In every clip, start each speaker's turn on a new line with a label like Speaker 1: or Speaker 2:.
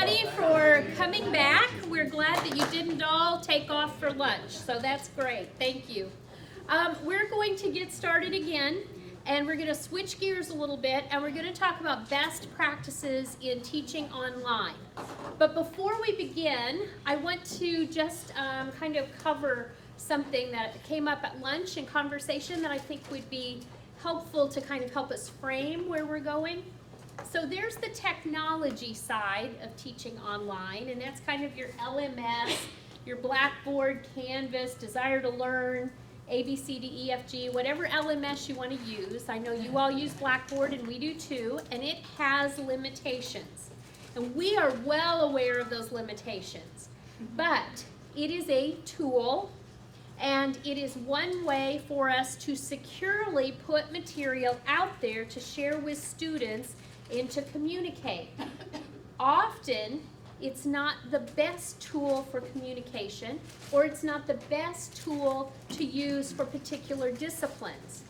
Speaker 1: everybody for coming back. We're glad that you didn't all take off for lunch, so that's great. Thank you. We're going to get started again, and we're going to switch gears a little bit, and we're going to talk about best practices in teaching online. But before we begin, I want to just kind of cover something that came up at lunch in conversation that I think would be helpful to kind of help us frame where we're going. So there's the technology side of teaching online, and that's kind of your LMS, your Blackboard, Canvas, Desire to Learn, A, B, C, D, E, F, G, whatever LMS you want to use. I know you all use Blackboard, and we do too, and it has limitations. And we are well aware of those limitations. But it is a tool, and it is one way for us to securely put material out there to share with students and to communicate. Often, it's not the best tool for communication, or it's not the best tool to use for particular disciplines.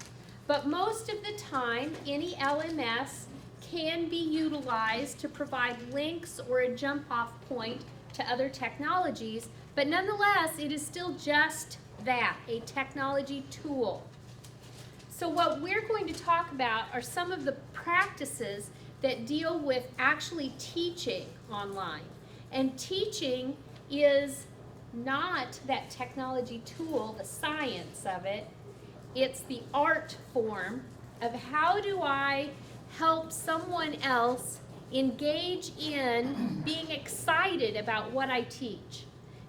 Speaker 1: But most of the time, any LMS can be utilized to provide links or a jump-off point to other technologies, but nonetheless, it is still just that, a technology tool. So what we're going to talk about are some of the practices that deal with actually teaching online. And teaching is not that technology tool, the science of it. It's the art form of how do I help someone else engage in being excited about what I teach,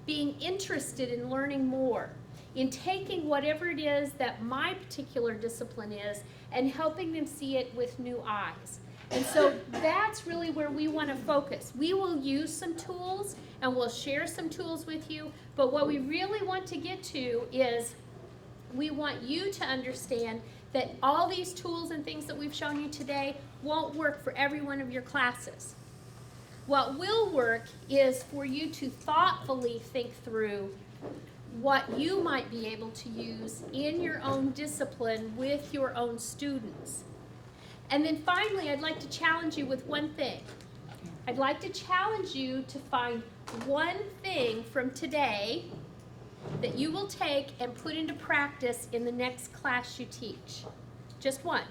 Speaker 1: being interested in learning more, in taking whatever it is that my particular discipline is and helping them see it with new eyes. And so that's really where we want to focus. We will use some tools and we'll share some tools with you, but what we really want to get to is we want you to understand that all these tools and things that we've shown you today won't work for every one of your classes. What will work is for you to thoughtfully think through what you might be able to use in your own discipline with your own students. And then finally, I'd like to challenge you with one thing. I'd like to challenge you to find one thing from today that you will take and put into practice in the next class you teach. Just one.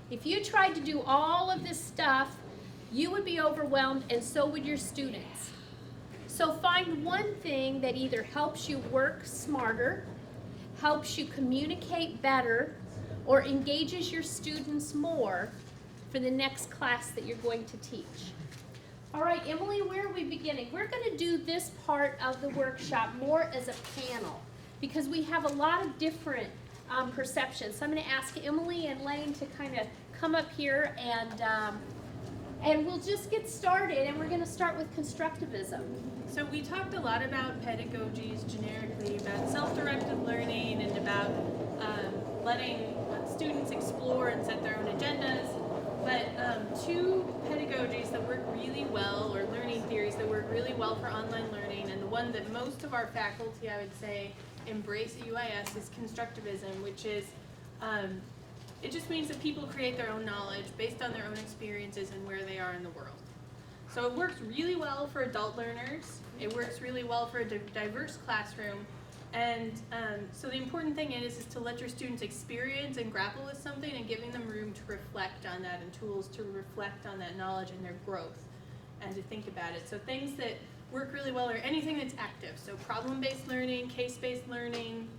Speaker 1: If you tried to do all of this stuff, you would be overwhelmed, and so would your students. So find one thing that either helps you work smarter, helps you communicate better, or engages your students more for the next class that you're going to teach. All right, Emily, where are we beginning? We're going to do this part of the workshop more as a panel because we have a lot of different perceptions. So I'm going to ask Emily and Lane to kind of come up here and we'll just get started, and we're going to start with constructivism.
Speaker 2: So we talked a lot about pedagogies generically, about self-directed learning and about letting students explore and set their own agendas. But two pedagogies that work really well, or learning theories that work really well for online learning, and the one that most of our faculty, I would say, embrace at UIS is constructivism, which is it just means that people create their own knowledge based on their own experiences and where they are in the world. So it works really well for adult learners. It works really well for a diverse classroom. And so the important thing is to let your students experience and grapple with something and giving them room to reflect on that and tools to reflect on that knowledge and their growth and to think about it. So things that work really well are anything that's active. So problem-based learning, case-based learning,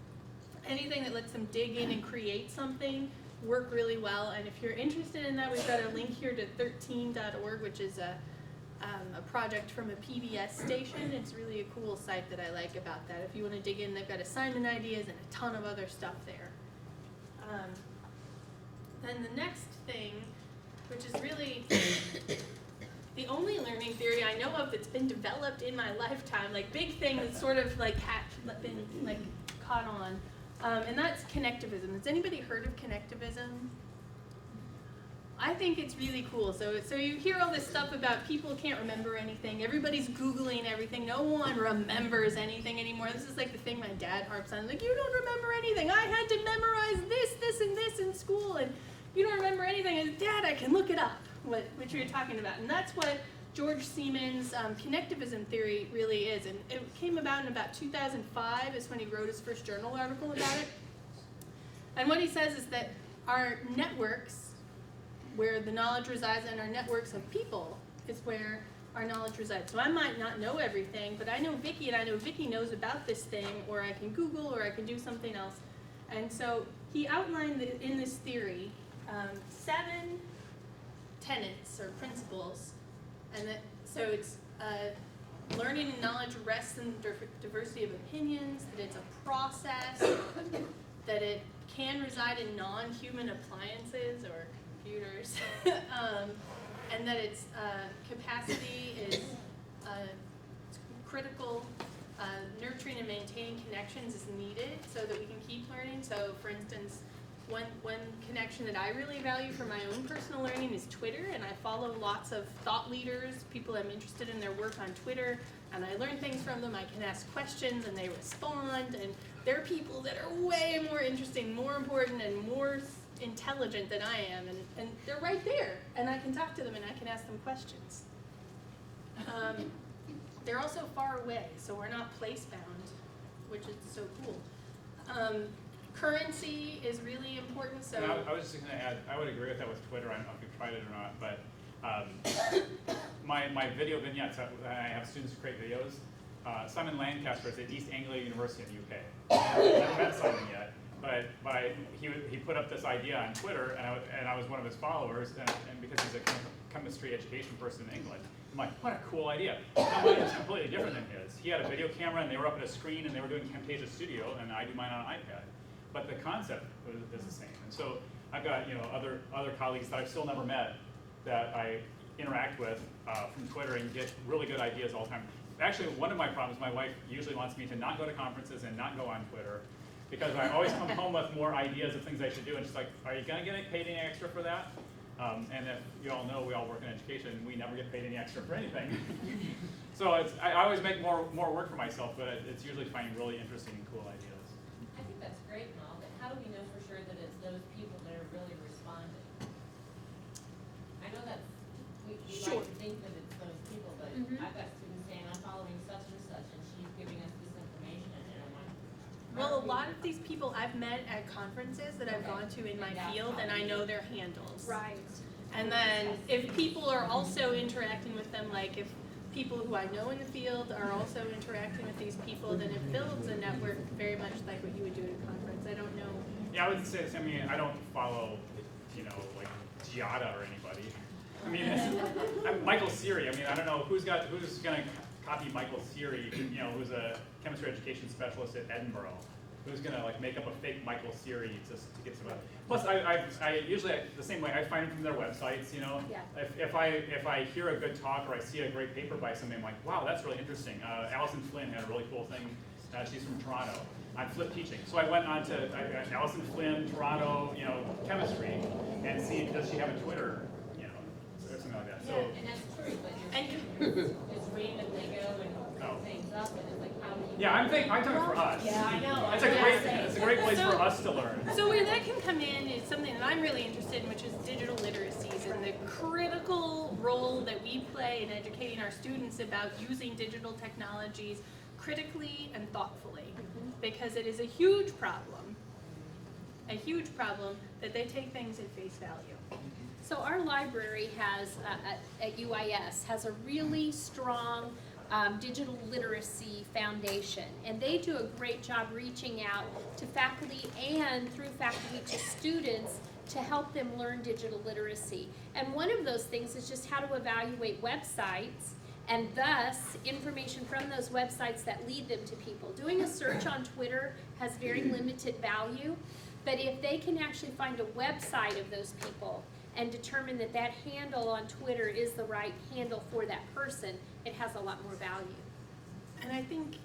Speaker 2: anything that lets them dig in and create something work really well. And if you're interested in that, we've got a link here to 13.org, which is a project from a PBS station. It's really a cool site that I like about that. If you want to dig in, they've got assignment ideas and a ton of other stuff there. Then the next thing, which is really the only learning theory I know of that's been developed in my lifetime, like big thing that's sort of like been like caught on, and that's connectivism. Has anybody heard of connectivism? I think it's really cool. So you hear all this stuff about people can't remember anything. Everybody's Googling everything. No one remembers anything anymore. This is like the thing my dad harps on. Like, you don't remember anything. I had to memorize this, and this in school, and you don't remember anything. And Dad, I can look it up, which you're talking about. And that's what George Siemens' connectivism theory really is, and it came about in about 2005 is when he wrote his first journal article about it. And what he says is that our networks, where the knowledge resides, and our networks of people is where our knowledge resides. So I might not know everything, but I know Vicky, and I know Vicky knows about this thing, or I can Google, or I can do something else. And so he outlined in this theory 7 tenets or principles, and that so it's learning and knowledge rests in diversity of opinions, that it's a process, that it can reside in non-human appliances or computers, and that its capacity is critical. Nurturing and maintaining connections is needed so that we can keep learning. So, for instance, one connection that I really value for my own personal learning is Twitter, and I follow lots of thought leaders, people I'm interested in their work on Twitter, and I learn things from them. I can ask questions, and they respond, and they're people that are way more interesting, more important, and more intelligent than I am, and they're right there, and I can talk to them, and I can ask them questions. They're also far away, so we're not place-bound, which is so cool. Currency is really important. So
Speaker 3: I was just going to add, I would agree with that with Twitter. I don't know if you've tried it or not, but my video vignettes, I have students who create videos. Simon Lancaster is at East Anglia University in the UK. I haven't met Simon yet, but he put up this idea on Twitter, and I was one of his followers, and because he's a chemistry education person in England. I'm like, what a cool idea. Now mine is completely different than his. He had a video camera, and they were up at a screen, and they were doing Camtasia Studio, and I do mine on an iPad. But the concept is the same. And so I've got other colleagues that I've still never met that I interact with from Twitter and get really good ideas all the time. Actually, one of my problems, my wife usually wants me to not go to conferences and not go on Twitter because I always come home with more ideas of things I should do, and she's like, are you going to get paid any extra for that? And if you all know, we all work in education, we never get paid any extra for anything. So I always make more work for myself, but it's usually finding really interesting and cool ideas.
Speaker 4: I think that's great and all, but how do we know for sure that it's those people that are really responding? I know that we
Speaker 2: Sure.
Speaker 4: like to think that it's those people, but I've got students saying, I'm following such and such, and she's giving us this information, and I'm like,
Speaker 2: well, a lot of these people I've met at conferences that I've gone to in my field, and I know their handles.
Speaker 1: Right.
Speaker 2: And then if people are also interacting with them, like if people who I know in the field are also interacting with these people, then it builds a network very much like what you would do at a conference. I don't know.
Speaker 3: Yeah, I would say, I mean, I don't follow, like Giada or anybody. I mean, Michael Siri. I mean, I don't know who's going to copy Michael Siri, who's a chemistry education specialist at Edinburgh. Who's going to like make up a fake Michael Siri to get some. Plus, I usually the same way I find them from their websites.
Speaker 1: Yeah.
Speaker 3: If I hear a good talk or I see a great paper by somebody, I'm like, wow, that's really interesting. Allison Flynn had a really cool thing. She's from Toronto on flip teaching. So I went on to Allison Flynn, Toronto, chemistry, and see does she have a Twitter, or something like that.
Speaker 4: yeah,
Speaker 3: So.
Speaker 4: and that's true, but
Speaker 2: And
Speaker 4: you're just reading and they go and pick things up, and it's like, how do you?
Speaker 3: Yeah, I'm talking for us.
Speaker 4: Yeah, I know.
Speaker 3: It's a great place for us to learn.
Speaker 2: so where that can come in is something that I'm really interested in, which is digital literacies and the critical role that we play in educating our students about using digital technologies critically and thoughtfully, because it is a huge problem that they take things at face value.
Speaker 1: So our library has, at UIS, has a really strong digital literacy foundation, and they do a great job reaching out to faculty and through faculty to students to help them learn digital literacy. And one of those things is just how to evaluate websites and thus information from those websites that lead them to people. Doing a search on Twitter has very limited value, but if they can actually find a website of those people and determine that that handle on Twitter is the right handle for that person, it has a lot more value.
Speaker 2: And I think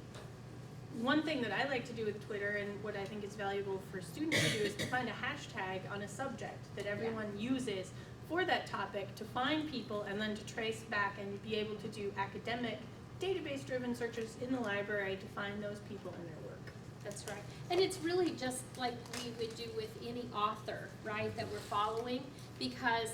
Speaker 2: one thing that I like to do with Twitter, and what I think is valuable for students to do, is to find a hashtag on a subject that everyone uses for that topic to find people and then to trace back and be able to do academic, database-driven searches in the library to find those people and their work.
Speaker 1: That's right. And it's really just like we would do with any author, right, that we're following, because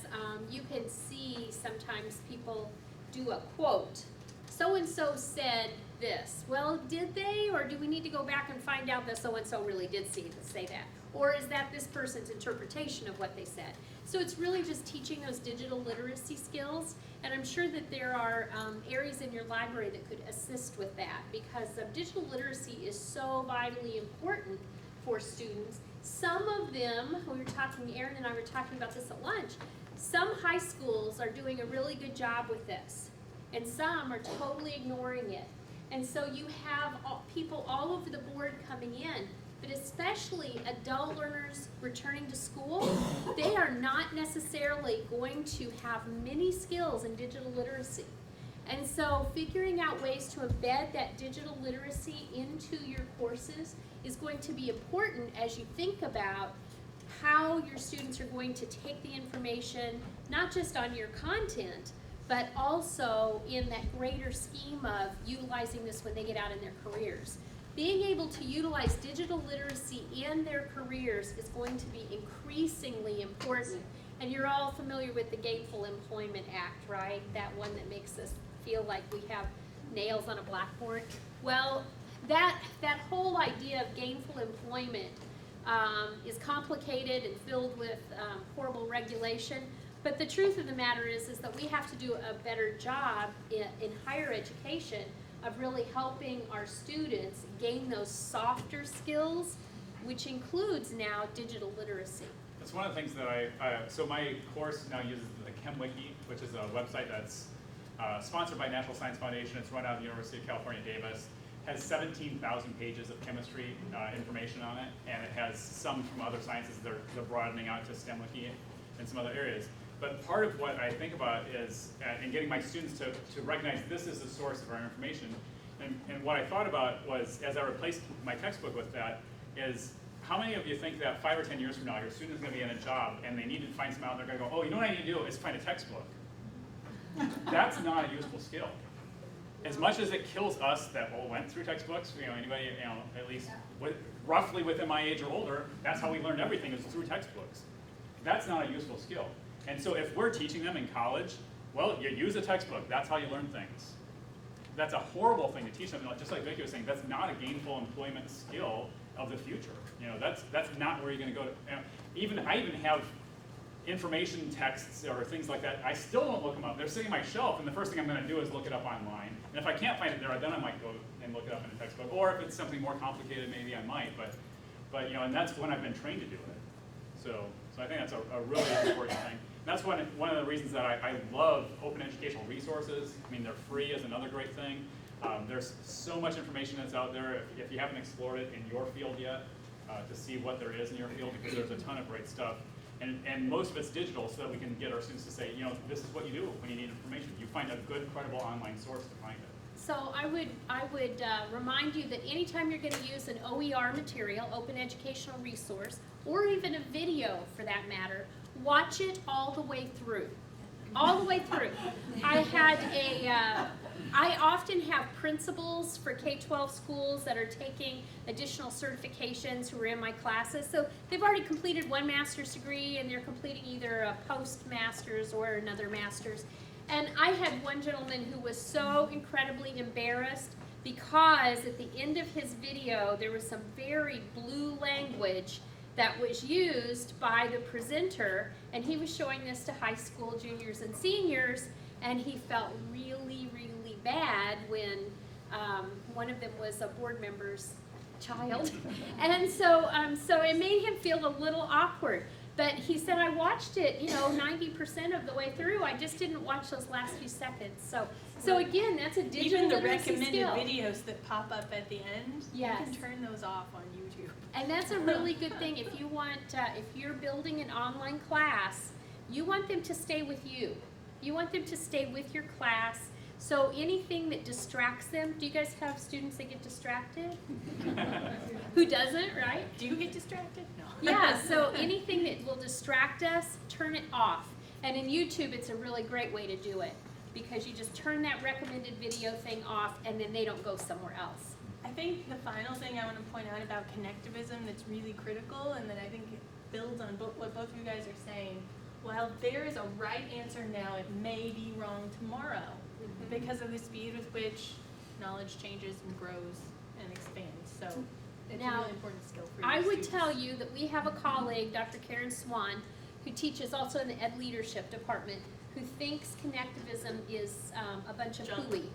Speaker 1: you can see sometimes people do a quote. So-and-so said this. Well, did they, or do we need to go back and find out that so-and-so really did say that? Or is that this person's interpretation of what they said? So it's really just teaching those digital literacy skills, and I'm sure that there are areas in your library that could assist with that, because digital literacy is so vitally important for students. Some of them, Erin and I were talking about this at lunch, some high schools are doing a really good job with this, and some are totally ignoring it. And so you have people all over the board coming in, but especially adult learners returning to school, they are not necessarily going to have many skills in digital literacy. And so figuring out ways to embed that digital literacy into your courses is going to be important as you think about how your students are going to take the information, not just on your content, but also in that greater scheme of utilizing this when they get out in their careers. Being able to utilize digital literacy in their careers is going to be increasingly important. And you're all familiar with the Gainful Employment Act, right? That one that makes us feel like we have nails on a blackboard. Well, that whole idea of gainful employment is complicated and filled with horrible regulation. But the truth of the matter is that we have to do a better job in higher education of really helping our students gain those softer skills, which includes now digital literacy.
Speaker 3: That's one of the things that so my course now uses the ChemWiki, which is a website that's sponsored by National Science Foundation. It's run out of the University of California, Davis. Has 17,000 pages of chemistry information on it, and it has some from other sciences. They're broadening out to STEMWiki and some other areas. But part of what I think about is, in getting my students to recognize this is the source of our information, and what I thought about was, as I replaced my textbook with that, is how many of you think that 5 or 10 years from now, your student is going to be in a job, and they need to find some out, and they're going to go, oh, you know what I need to do is find a textbook. That's not a useful skill. As much as it kills us that all went through textbooks, anybody, at least roughly within my age or older, that's how we learned everything, is through textbooks. That's not a useful skill. And so if we're teaching them in college, well, you use a textbook. That's how you learn things. That's a horrible thing to teach them. Just like Vicki was saying, that's not a gainful employment skill of the future. That's not where you're going to go to. I even have information texts or things like that. I still don't look them up. They're sitting on my shelf, and the first thing I'm going to do is look it up online. And if I can't find it there, then I might go and look it up in a textbook. Or if it's something more complicated, maybe I might. But and that's when I've been trained to do it. So I think that's a really important thing. That's one of the reasons that I love open educational resources. I mean, they're free is another great thing. There's so much information that's out there if you haven't explored it in your field yet, to see what there is in your field, because there's a ton of great stuff. And most of it's digital, so that we can get our students to say, this is what you do when you need information. You find a good, credible online source to find it.
Speaker 1: So I would remind you that anytime you're going to use an OER material, open educational resource, or even a video for that matter, watch it all the way through. All the way through. I often have principals for K-12 schools that are taking additional certifications who are in my classes. So they've already completed one master's degree and they're completing either a postmaster's or another master's. And I had one gentleman who was so incredibly embarrassed because at the end of his video there was some very blue language that was used by the presenter, and he was showing this to high school juniors and seniors, and he felt really, really bad when one of them was a board member's child. And so it made him feel a little awkward. But he said, I watched it, 90% of the way through. I just didn't watch those last few seconds. So again, that's a digital literacy skill.
Speaker 2: Even the recommended videos that pop up at the end,
Speaker 1: yes.
Speaker 2: You can turn those off on YouTube.
Speaker 1: And that's a really good thing. If you want, if you're building an online class, you want them to stay with you. You want them to stay with your class. So anything that distracts them, do you guys have students that get distracted? Who doesn't, right?
Speaker 2: Do you get distracted? No.
Speaker 1: Yeah, so anything that will distract us, turn it off. And in YouTube, it's a really great way to do it, because you just turn that recommended video thing off and then they don't go somewhere else.
Speaker 2: I think the final thing I want to point out about connectivism that's really critical, and that I think it builds on what both of you guys are saying, while there is a right answer now, it may be wrong tomorrow. because of the speed with which knowledge changes and grows and expands. So it's a
Speaker 1: Now,
Speaker 2: really important skill for
Speaker 1: I
Speaker 2: your
Speaker 1: would
Speaker 2: students.
Speaker 1: tell you that we have a colleague, Dr. Karen Swan, who teaches also in the Ed Leadership Department, who thinks connectivism is a bunch of
Speaker 2: Junk.
Speaker 1: hooey.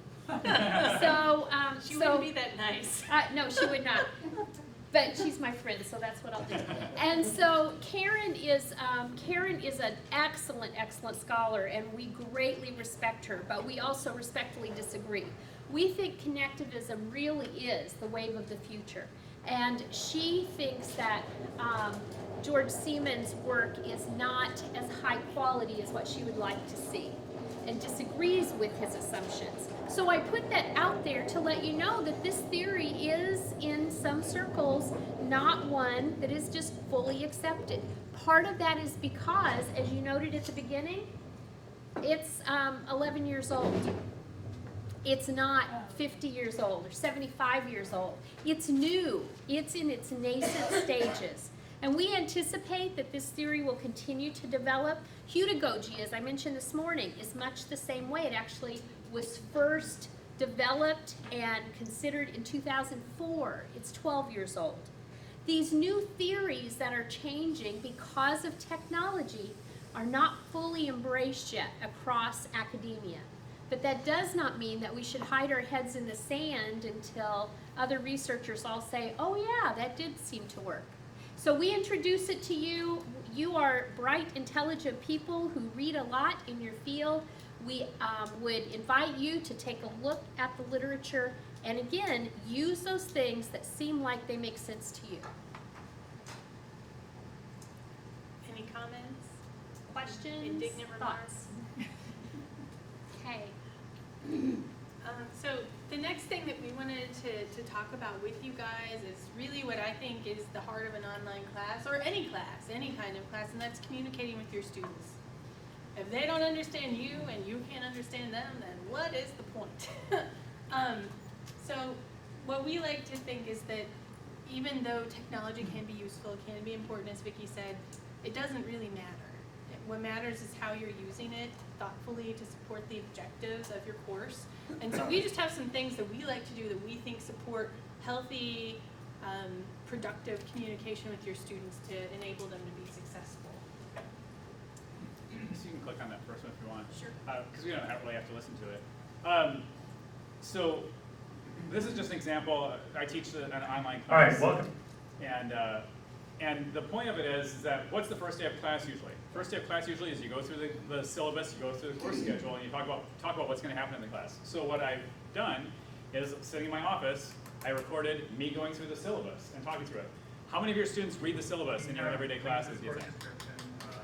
Speaker 1: So,
Speaker 2: She wouldn't be that nice.
Speaker 1: no, she would not. But she's my friend, so that's what I'll do. And so Karen is an excellent, excellent scholar, and we greatly respect her, but we also respectfully disagree. We think connectivism really is the wave of the future. And she thinks that George Siemens' work is not as high quality as what she would like to see, and disagrees with his assumptions. So I put that out there to let you know that this theory is, in some circles, not one that is just fully accepted. Part of that is because, as you noted at the beginning, it's 11 years old. It's not 50 years old or 75 years old. It's new. It's in its nascent stages. And we anticipate that this theory will continue to develop. Hudagogy, as I mentioned this morning, is much the same way. It actually was first developed and considered in 2004. It's 12 years old. These new theories that are changing because of technology are not fully embraced yet across academia. But that does not mean that we should hide our heads in the sand until other researchers all say, oh yeah, that did seem to work. So we introduce it to you. You are bright, intelligent people who read a lot in your field. We would invite you to take a look at the literature and again, use those things that seem like they make sense to you.
Speaker 2: Any comments?
Speaker 1: Questions?
Speaker 2: Indignant remarks?
Speaker 1: Thoughts? Okay.
Speaker 2: So the next thing that we wanted to talk about with you guys is really what I think is the heart of an online class, or any class, any kind of class, and that's communicating with your students. If they don't understand you and you can't understand them, then what is the point? So what we like to think is that even though technology can be useful, it can be important, as Vicki said, it doesn't really matter. What matters is how you're using it thoughtfully to support the objectives of your course. And so we just have some things that we like to do that we think support healthy, productive communication with your students to enable them to be successful.
Speaker 3: So you can click on that first one if you want.
Speaker 2: Sure.
Speaker 3: Because we don't really have to listen to it. So this is just an example. I teach an online class.
Speaker 5: All right, welcome.
Speaker 3: And the point of it is that what's the first day of class usually? First day of class usually is you go through the syllabus, you go through the course schedule, and you talk about what's going to happen in the class. So what I've done is sitting in my office, I recorded me going through the syllabus and talking through it. How many of your students read the syllabus in your everyday classes, do you think?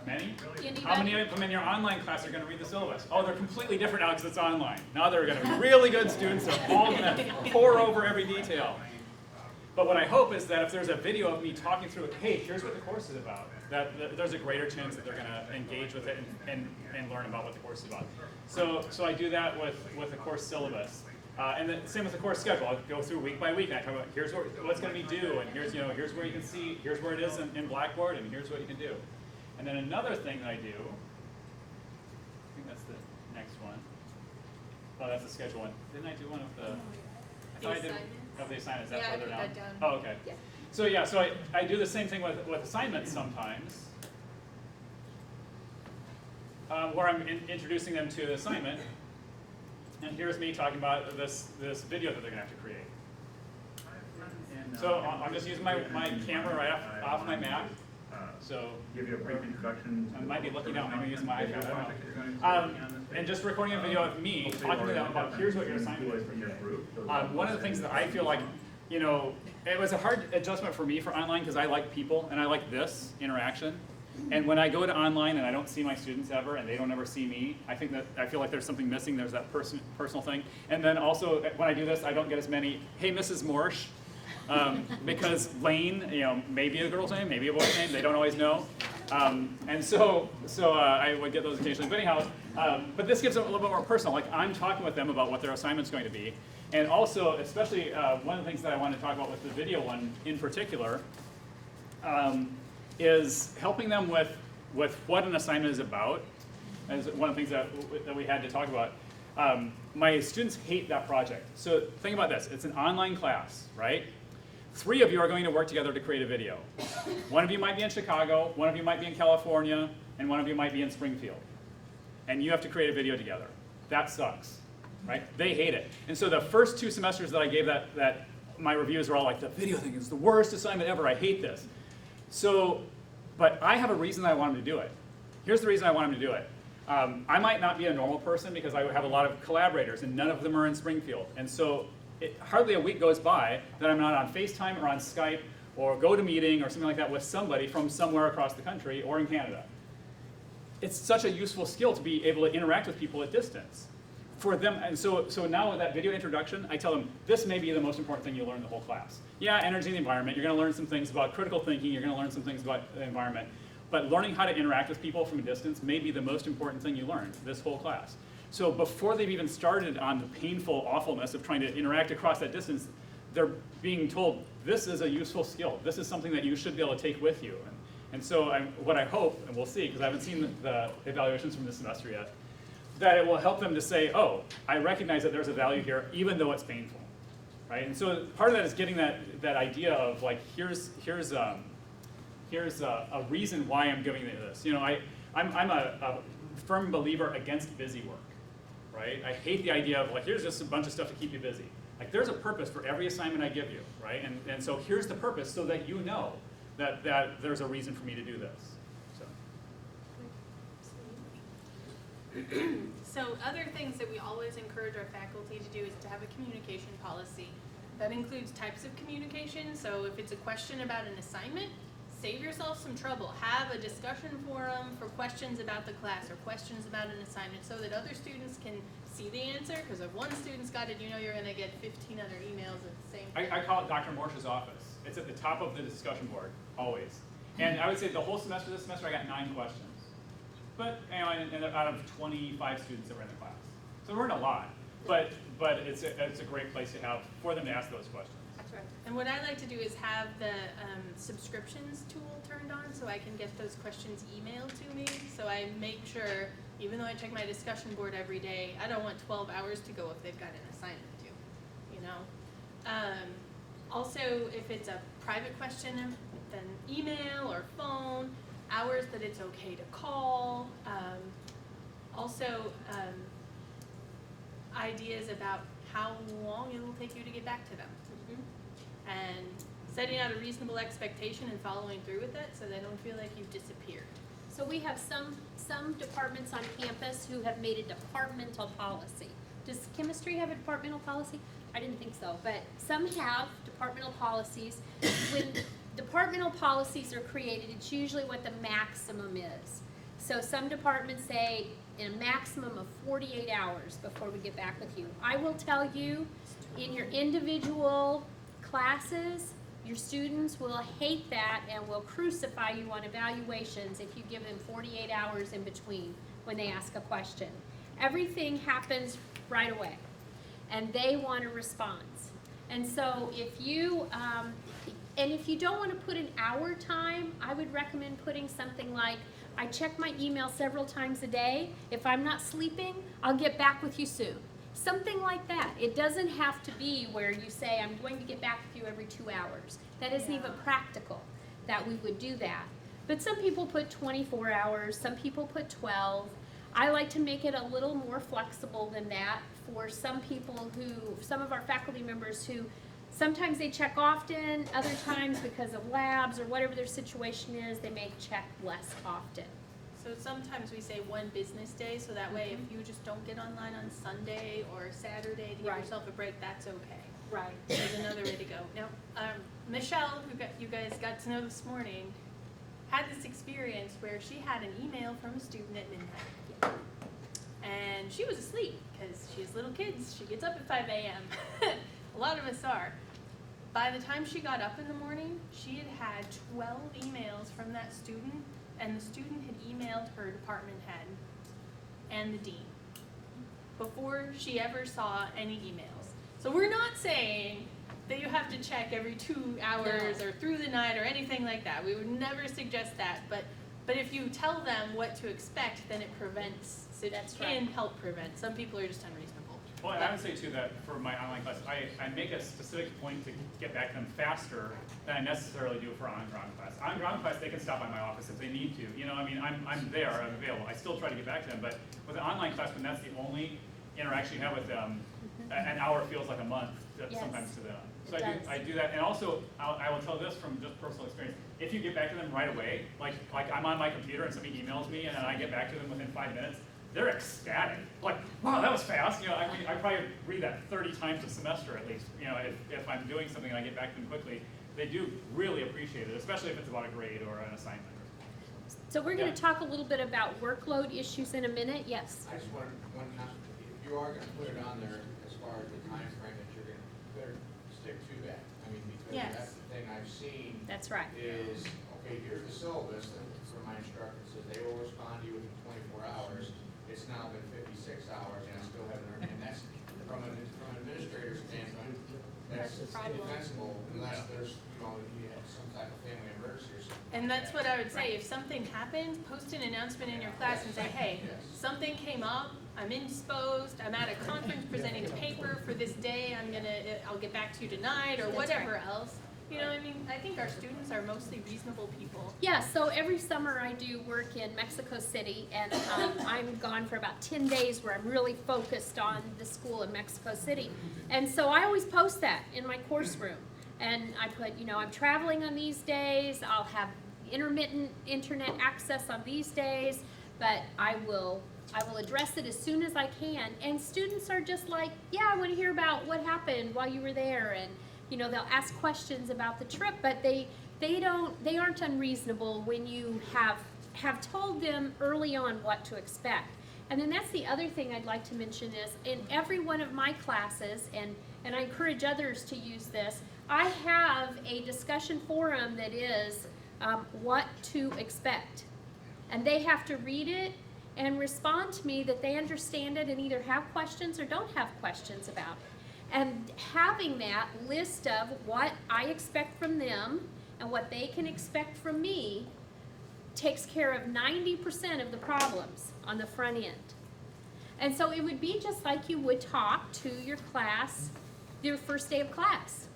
Speaker 3: Many? How many of them in your online class are going to read the syllabus? Oh, they're completely different now because it's online. Now they're going to be really good students. They're all going to pore over every detail. But what I hope is that if there's a video of me talking through it, hey, here's what the course is about, that there's a greater chance that they're going to engage with it and learn about what the course is about. So I do that with the course syllabus. And the same with the course schedule. I'll go through week by week and I talk about here's what's going to be due, and here's where you can see, here's where it is in Blackboard, and here's what you can do. And then another thing that I do, I think that's the next one. Oh, that's the schedule one. Didn't I do one of the? I thought I did. Of the assignments, that's
Speaker 2: Yeah, I
Speaker 3: further
Speaker 2: put
Speaker 3: down.
Speaker 2: that down.
Speaker 3: Oh, okay.
Speaker 2: Yeah.
Speaker 3: So yeah, so I do the same thing with assignments sometimes, where I'm introducing them to the assignment, and here's me talking about this video that they're gonna have to create. So I'm just using my camera right off my Mac. So
Speaker 5: Give you a brief introduction.
Speaker 3: I might be looking out, maybe using my iPad, I don't know. And just recording a video of me talking to them about here's what your assignment is for today. One of the things that I feel like, it was a hard adjustment for me for online because I like people and I like this interaction. And when I go to online and I don't see my students ever and they don't ever see me, I feel like there's something missing. There's that personal thing. And then also when I do this, I don't get as many, hey, Mrs. Morsch. Because Lane, may be a girl's name, maybe a boy's name, they don't always know. And so I would get those occasionally. But anyhow, but this gives them a little bit more personal. Like I'm talking with them about what their assignment's going to be. And also, especially one of the things that I want to talk about with the video one in particular is helping them with what an assignment is about. As one of the things that we had to talk about. My students hate that project. So think about this. It's an online class, right? 3 of you are going to work together to create a video. One of you might be in Chicago, one of you might be in California, and one of you might be in Springfield. And you have to create a video together. That sucks, right? They hate it. And so the first 2 semesters that I gave that my reviews were all like, the video thing is the worst assignment ever, I hate this. So, but I have a reason I want them to do it. Here's the reason I want them to do it. I might not be a normal person because I have a lot of collaborators and none of them are in Springfield. And so hardly a week goes by that I'm not on FaceTime or on Skype or GoToMeeting or something like that with somebody from somewhere across the country or in Canada. It's such a useful skill to be able to interact with people at distance. For them, and so now with that video introduction, I tell them, this may be the most important thing you learn in the whole class. Yeah, energy and the environment, you're gonna learn some things about critical thinking, you're gonna learn some things about the environment, but learning how to interact with people from a distance may be the most important thing you learn this whole class. So before they've even started on the painful awfulness of trying to interact across that distance, they're being told, this is a useful skill. This is something that you should be able to take with you. And so what I hope, and we'll see, because I haven't seen the evaluations from this semester yet, that it will help them to say, oh, I recognize that there's a value here, even though it's painful, right? And so part of that is getting that idea of like, here's a reason why I'm giving you this. You know, I'm a firm believer against busy work, right? I hate the idea of like, here's just a bunch of stuff to keep you busy. Like there's a purpose for every assignment I give you, right? And so here's the purpose so that you know that there's a reason for me to do this.
Speaker 2: So other things that we always encourage our faculty to do is to have a communication policy. That includes types of communication. So if it's a question about an assignment, save yourself some trouble. Have a discussion forum for questions about the class or questions about an assignment so that other students can see the answer. Because if one student's got it, you know you're going to get 15 other emails at the same time.
Speaker 3: I call it Dr. Morse's office. It's at the top of the discussion board, always. And I would say the whole semester, this semester, I got 9 questions. But you know, and out of 25 students that were in the class. So we're in a lot, but it's a great place to have for them to ask those questions.
Speaker 2: That's right. And what I like to do is have the subscriptions tool turned on so I can get those questions emailed to me. So I make sure, even though I check my discussion board every day, I don't want 12 hours to go if they've got an assignment due, you know. Also, if it's a private question, then email or phone. Hours that it's okay to call. Also, ideas about how long it will take you to get back to them. And setting out a reasonable expectation and following through with it so they don't feel like you've disappeared.
Speaker 1: So we have some departments on campus who have made a departmental policy. Does chemistry have a departmental policy? I didn't think so, but some have departmental policies. When departmental policies are created, it's usually what the maximum is. So some departments say in a maximum of 48 hours before we get back with you. I will tell you, in your individual classes, your students will hate that and will crucify you on evaluations if you give them 48 hours in between when they ask a question. Everything happens right away, and they want a response. And so if you don't want to put an hour time, I would recommend putting something like, I check my email several times a day. If I'm not sleeping, I'll get back with you soon. Something like that. It doesn't have to be where you say, I'm going to get back with you every 2 hours. That isn't even practical that we would do that. But some people put 24 hours, some people put 12. I like to make it a little more flexible than that for some people some of our faculty members who sometimes they check often, other times because of labs or whatever their situation is, they may check less often.
Speaker 2: So sometimes we say one business day, so that way if you just don't get online on Sunday or Saturday to give yourself a break, that's okay.
Speaker 1: Right.
Speaker 2: There's another way to go. Now, Michelle, who you guys got to know this morning, had this experience where she had an email from a student at midnight. And she was asleep because she has little kids. She gets up at 5 a.m. A lot of us are. By the time she got up in the morning, she had had 12 emails from that student, and the student had emailed her department head and the dean before she ever saw any emails. So we're not saying that you have to check every 2 hours or through the night or anything like that. We would never suggest that, but But if you tell them what to expect, then it prevents, it
Speaker 1: That's
Speaker 2: can help prevent. Some people are just unreasonable.
Speaker 3: Well, and I would say too that for my online class, I make a specific point to get back to them faster than I necessarily do for on-ground class. On-ground class, they can stop by my office if they need to. You know, I mean, I'm there, I'm available. I still try to get back to them, but with an online class, when that's the only interaction you have with them, an hour feels like a month
Speaker 1: Yes.
Speaker 3: sometimes to them. So
Speaker 1: It
Speaker 3: I do that, and also I will tell this from just personal experience. If you get back to them right away, like I'm on my computer and somebody emails me and then I get back to them within 5 minutes, they're ecstatic. Like, wow, that was fast. You know, I probably read that 30 times a semester at least. You know, if I'm doing something and I get back to them quickly, they do really appreciate it, especially if it's about a grade or an assignment.
Speaker 1: So we're going to
Speaker 3: Yeah.
Speaker 1: talk a little bit about workload issues in a minute. Yes.
Speaker 6: I just wanted one comment. If you are gonna put it on there as far as the time frame that you're gonna, better stick to that. I mean, because
Speaker 2: Yes.
Speaker 6: that's the thing I've seen
Speaker 1: That's right.
Speaker 6: is, okay, here's the syllabus that from my instructor says they will respond to you within 24 hours. It's now been 56 hours and I still haven't heard, and that's from an administrator standpoint, that's
Speaker 2: That's a problem.
Speaker 6: indefensible unless there's, you have some type of family emergency or something.
Speaker 2: And that's what I would say. If something happens, post an announcement in your class and say, hey,
Speaker 6: Yes.
Speaker 2: something came up, I'm indisposed, I'm at a conference presenting a paper for this day, I'll get back to you tonight, or
Speaker 1: That's
Speaker 2: whatever else. You know, I mean, I think our students are mostly reasonable people.
Speaker 1: Yeah, so every summer I do work in Mexico City, and I'm gone for about 10 days where I'm really focused on the school in Mexico City. And so I always post that in my course room. And I put, you know, I'm traveling on these days, I'll have intermittent internet access on these days, but I will address it as soon as I can. And students are just like, yeah, I want to hear about what happened while you were there, and you know, they'll ask questions about the trip, but they aren't unreasonable when you have told them early on what to expect. And then that's the other thing I'd like to mention is in every one of my classes, and I encourage others to use this, I have a discussion forum that is what to expect. And they have to read it and respond to me that they understand it and either have questions or don't have questions about it. And having that list of what I expect from them and what they can expect from me takes care of 90% of the problems on the front end. And so it would be just like you would talk to your class, your first day of class.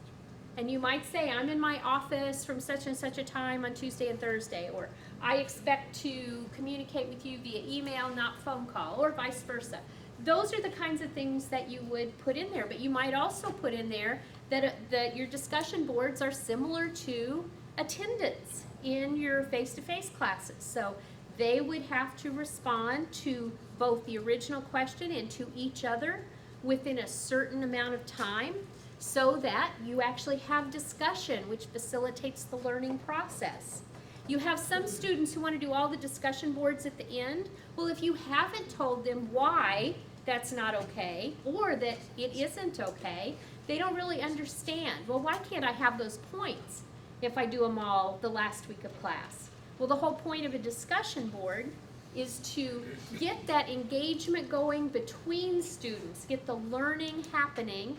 Speaker 1: And you might say, I'm in my office from such and such a time on Tuesday and Thursday, or I expect to communicate with you via email, not phone call, or vice versa. Those are the kinds of things that you would put in there, but you might also put in there that your discussion boards are similar to attendance in your face-to-face classes. So they would have to respond to both the original question and to each other within a certain amount of time so that you actually have discussion, which facilitates the learning process. You have some students who want to do all the discussion boards at the end. Well, if you haven't told them why that's not okay or that it isn't okay, they don't really understand. Well, why can't I have those points if I do them all the last week of class? Well, the whole point of a discussion board is to get that engagement going between students, get the learning happening,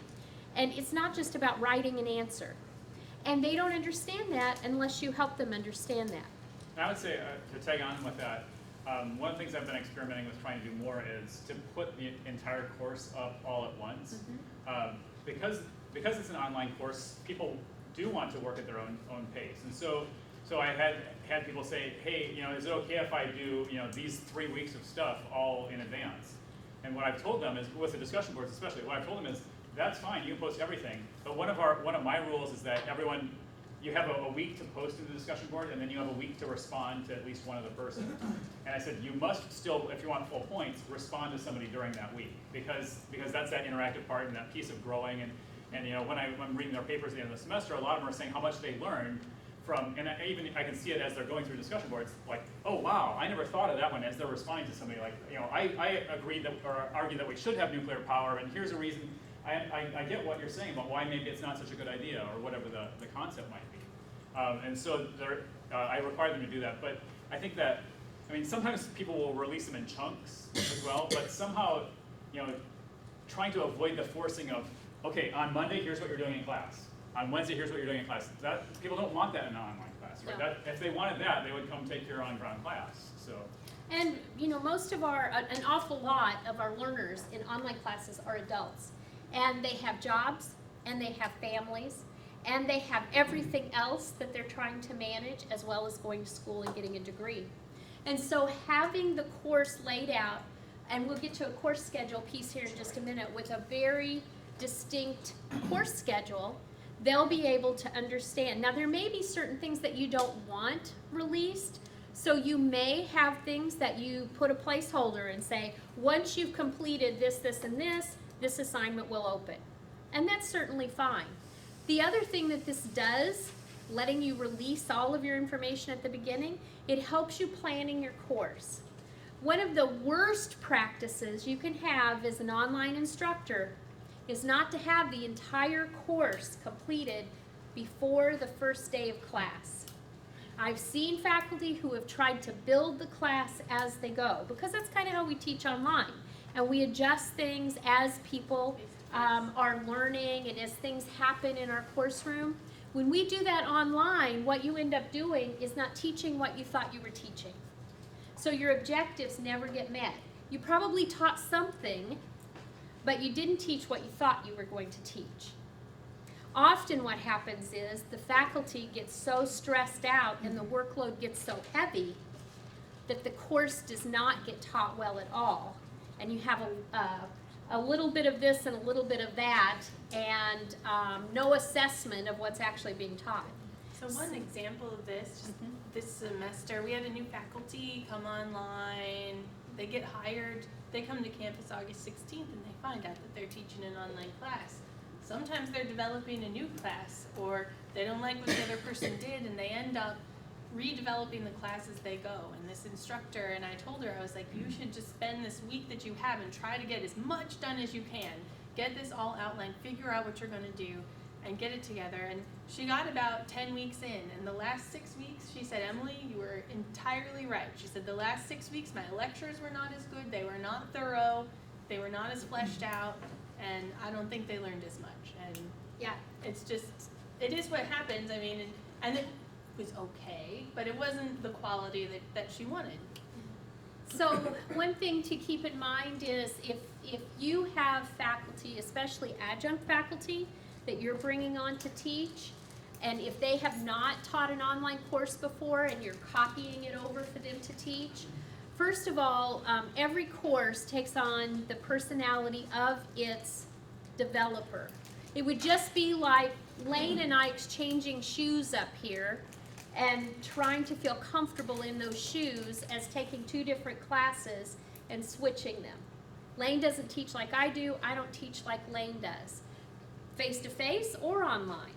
Speaker 1: and it's not just about writing an answer. And they don't understand that unless you help them understand that.
Speaker 3: And I would say, to tag on with that, one of the things I've been experimenting with trying to do more is to put the entire course up all at once. Because it's an online course, people do want to work at their own pace. And so I had people say, hey, you know, is it okay if I do, you know, these 3 weeks of stuff all in advance? And what I've told them is, with the discussion boards especially, what I've told them is, that's fine, you can post everything, but one of my rules is that everyone, you have a week to post to the discussion board, and then you have a week to respond to at least one other person. And I said, you must still, if you want full points, respond to somebody during that week, because that's that interactive part and that piece of growing. And you know, when I'm reading their papers at the end of the semester, a lot of them are saying how much they learned from, and I can see it as they're going through discussion boards, like, oh wow, I never thought of that one, as they're responding to somebody like, you know, I agree that, or argue that we should have nuclear power, and here's a reason. I get what you're saying about why maybe it's not such a good idea, or whatever the concept might be. And so I require them to do that. But I think that, I mean, sometimes people will release them in chunks as well, but somehow, you know, trying to avoid the forcing of, okay, on Monday, here's what you're doing in class. on Wednesday, here's what you're doing in class. That, people don't want that in an online class, right?
Speaker 1: No.
Speaker 3: That, if they wanted that, they would come take your on-ground class, so.
Speaker 1: And, you know, most of an awful lot of our learners in online classes are adults. And they have jobs, and they have families, and they have everything else that they're trying to manage, as well as going to school and getting a degree. And so having the course laid out, and we'll get to a course schedule piece here in just a minute, with a very distinct course schedule, they'll be able to understand. Now, there may be certain things that you don't want released, so you may have things that you put a placeholder and say, once you've completed this, this, and this assignment will open. And that's certainly fine. The other thing that this does, letting you release all of your information at the beginning, it helps you planning your course. One of the worst practices you can have as an online instructor is not to have the entire course completed before the first day of class. I've seen faculty who have tried to build the class as they go, because that's kind of how we teach online. And we adjust things as people are learning and as things happen in our course room. When we do that online, what you end up doing is not teaching what you thought you were teaching. So your objectives never get met. You probably taught something, but you didn't teach what you thought you were going to teach. Often what happens is the faculty gets so stressed out and the workload gets so heavy that the course does not get taught well at all. And you have a little bit of this and a little bit of that, and no assessment of what's actually being taught.
Speaker 2: So one example of this, just this semester, we had a new faculty come online. They get hired, they come to campus August 16th and they find out that they're teaching an online class. Sometimes they're developing a new class, or they don't like what the other person did and they end up redeveloping the class as they go. And this instructor, and I told her, I was like, you should just spend this week that you have and try to get as much done as you can. Get this all outlined, figure out what you're gonna do, and get it together. And she got about 10 weeks in, and the last 6 weeks, she said, Emily, you were entirely right. She said, the last 6 weeks, my lectures were not as good, they were not thorough, they were not as fleshed out, and I don't think they learned as much. And
Speaker 1: Yeah.
Speaker 2: it's just, it is what happens. I mean, and it was okay, but it wasn't the quality that she wanted.
Speaker 1: So one thing to keep in mind is if you have faculty, especially adjunct faculty, that you're bringing on to teach, and if they have not taught an online course before and you're copying it over for them to teach, first of all, every course takes on the personality of its developer. It would just be like Lane and I exchanging shoes up here and trying to feel comfortable in those shoes as taking two different classes and switching them. Lane doesn't teach like I do, I don't teach like Lane does, face-to-face or online.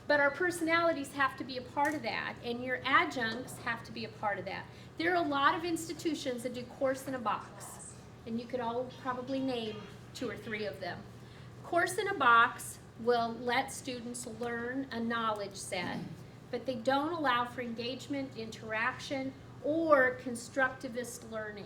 Speaker 1: But our personalities have to be a part of that, and your adjuncts have to be a part of that. There are a lot of institutions that do course in a box, and you could all probably name 2 or 3 of them. Course in a box will let students learn a knowledge set, but they don't allow for engagement, interaction, or constructivist learning.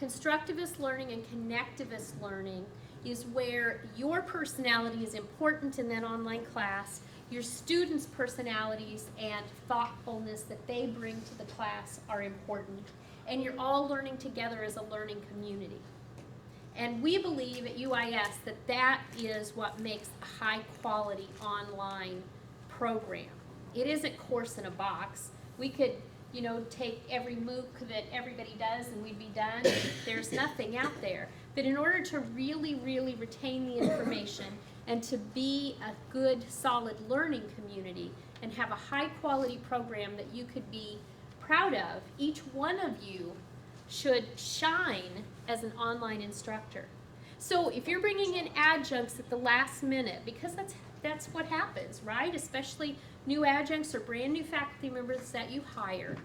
Speaker 1: Constructivist learning and connectivist learning is where your personality is important in that online class, your students' personalities and thoughtfulness that they bring to the class are important, and you're all learning together as a learning community. And we believe at UIS that that is what makes a high-quality online program. It isn't course in a box. We could, you know, take every MOOC that everybody does and we'd be done. There's nothing out there. But in order to really, really retain the information and to be a good, solid learning community and have a high-quality program that you could be proud of, each one of you should shine as an online instructor. So if you're bringing in adjuncts at the last minute, because that's what happens, right? Especially new adjuncts or brand new faculty members that you hire.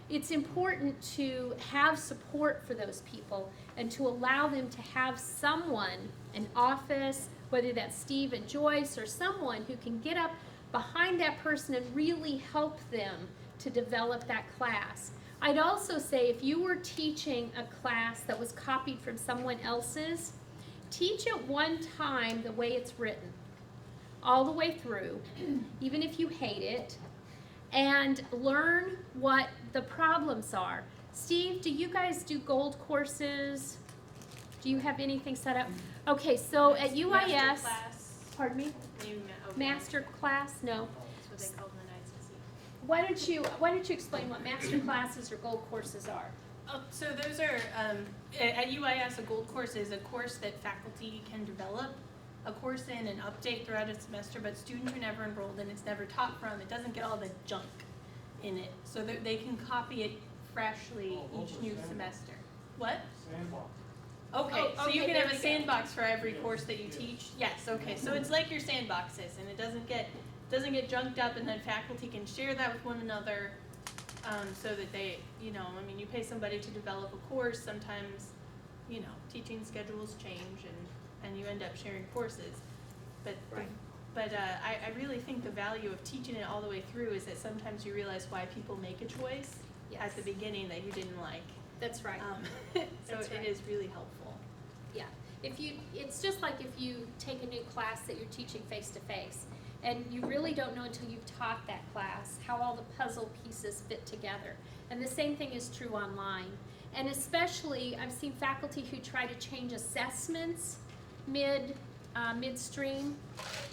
Speaker 1: It's important to have support for those people and to allow them to have someone, an office, whether that's Steve and Joyce or someone who can get up behind that person and really help them to develop that class. I'd also say if you were teaching a class that was copied from someone else's, teach it one time the way it's written. all the way through, even if you hate it, and learn what the problems are. Steve, do you guys do gold courses? Do you have anything set up? Okay, so at UIS,
Speaker 2: Master class.
Speaker 1: pardon me,
Speaker 2: Okay.
Speaker 1: master class? No.
Speaker 2: That's what they call them in ICC.
Speaker 1: Why don't you explain what master classes or gold courses are?
Speaker 2: Oh, so those are, at UIS, a gold course is a course that faculty can develop a course in and update throughout a semester, but students are never enrolled and it's never taught from. It doesn't get all the junk in it, so that they can copy it freshly each new semester. What?
Speaker 5: Sandbox.
Speaker 2: Okay,
Speaker 1: Oh,
Speaker 2: so you
Speaker 1: okay,
Speaker 2: can have
Speaker 1: there
Speaker 2: a
Speaker 1: we go.
Speaker 2: sandbox for every course that you teach? Yes, okay, so it's like your sandboxes, and it doesn't get junked up, and then faculty can share that with one another, so that they, you know, I mean, you pay somebody to develop a course, sometimes, you know, teaching schedules change, and you end up sharing courses. But,
Speaker 6: Right.
Speaker 2: I really think the value of teaching it all the way through is that sometimes you realize why people make a choice
Speaker 1: Yes.
Speaker 2: at the beginning that you didn't like.
Speaker 1: That's right.
Speaker 2: So
Speaker 1: That's
Speaker 2: it
Speaker 1: right.
Speaker 2: is really helpful.
Speaker 1: Yeah, it's just like if you take a new class that you're teaching face to face, and you really don't know until you've taught that class how all the puzzle pieces fit together. And the same thing is true online. And especially, I've seen faculty who try to change assessments midstream,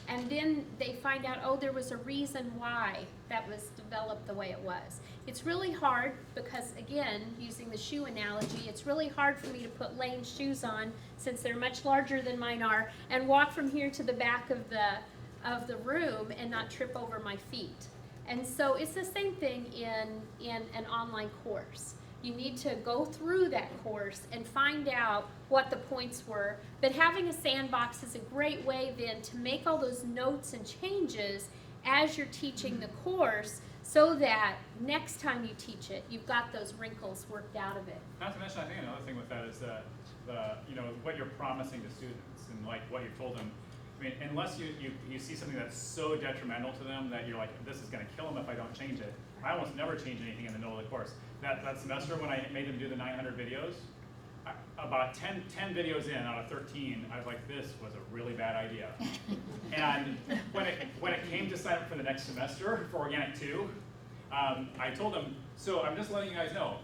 Speaker 1: and then they find out, oh, there was a reason why that was developed the way it was. It's really hard because, again, using the shoe analogy, it's really hard for me to put Lane's shoes on, since they're much larger than mine are, and walk from here to the back of the room and not trip over my feet. And so it's the same thing in an online course. You need to go through that course and find out what the points were. But having a sandbox is a great way then to make all those notes and changes as you're teaching the course, so that next time you teach it, you've got those wrinkles worked out of it.
Speaker 3: Not to mention, I think another thing with that is you know, what you're promising to students and like what you've told them. I mean, unless you see something that's so detrimental to them that you're like, this is going to kill them if I don't change it. I almost never change anything in the middle of the course. That semester when I made them do the 900 videos, about 10 videos in out of 13, I was like, this was a really bad idea. And when it came to sign up for the next semester for Organic 2, I told them, so I'm just letting you guys know,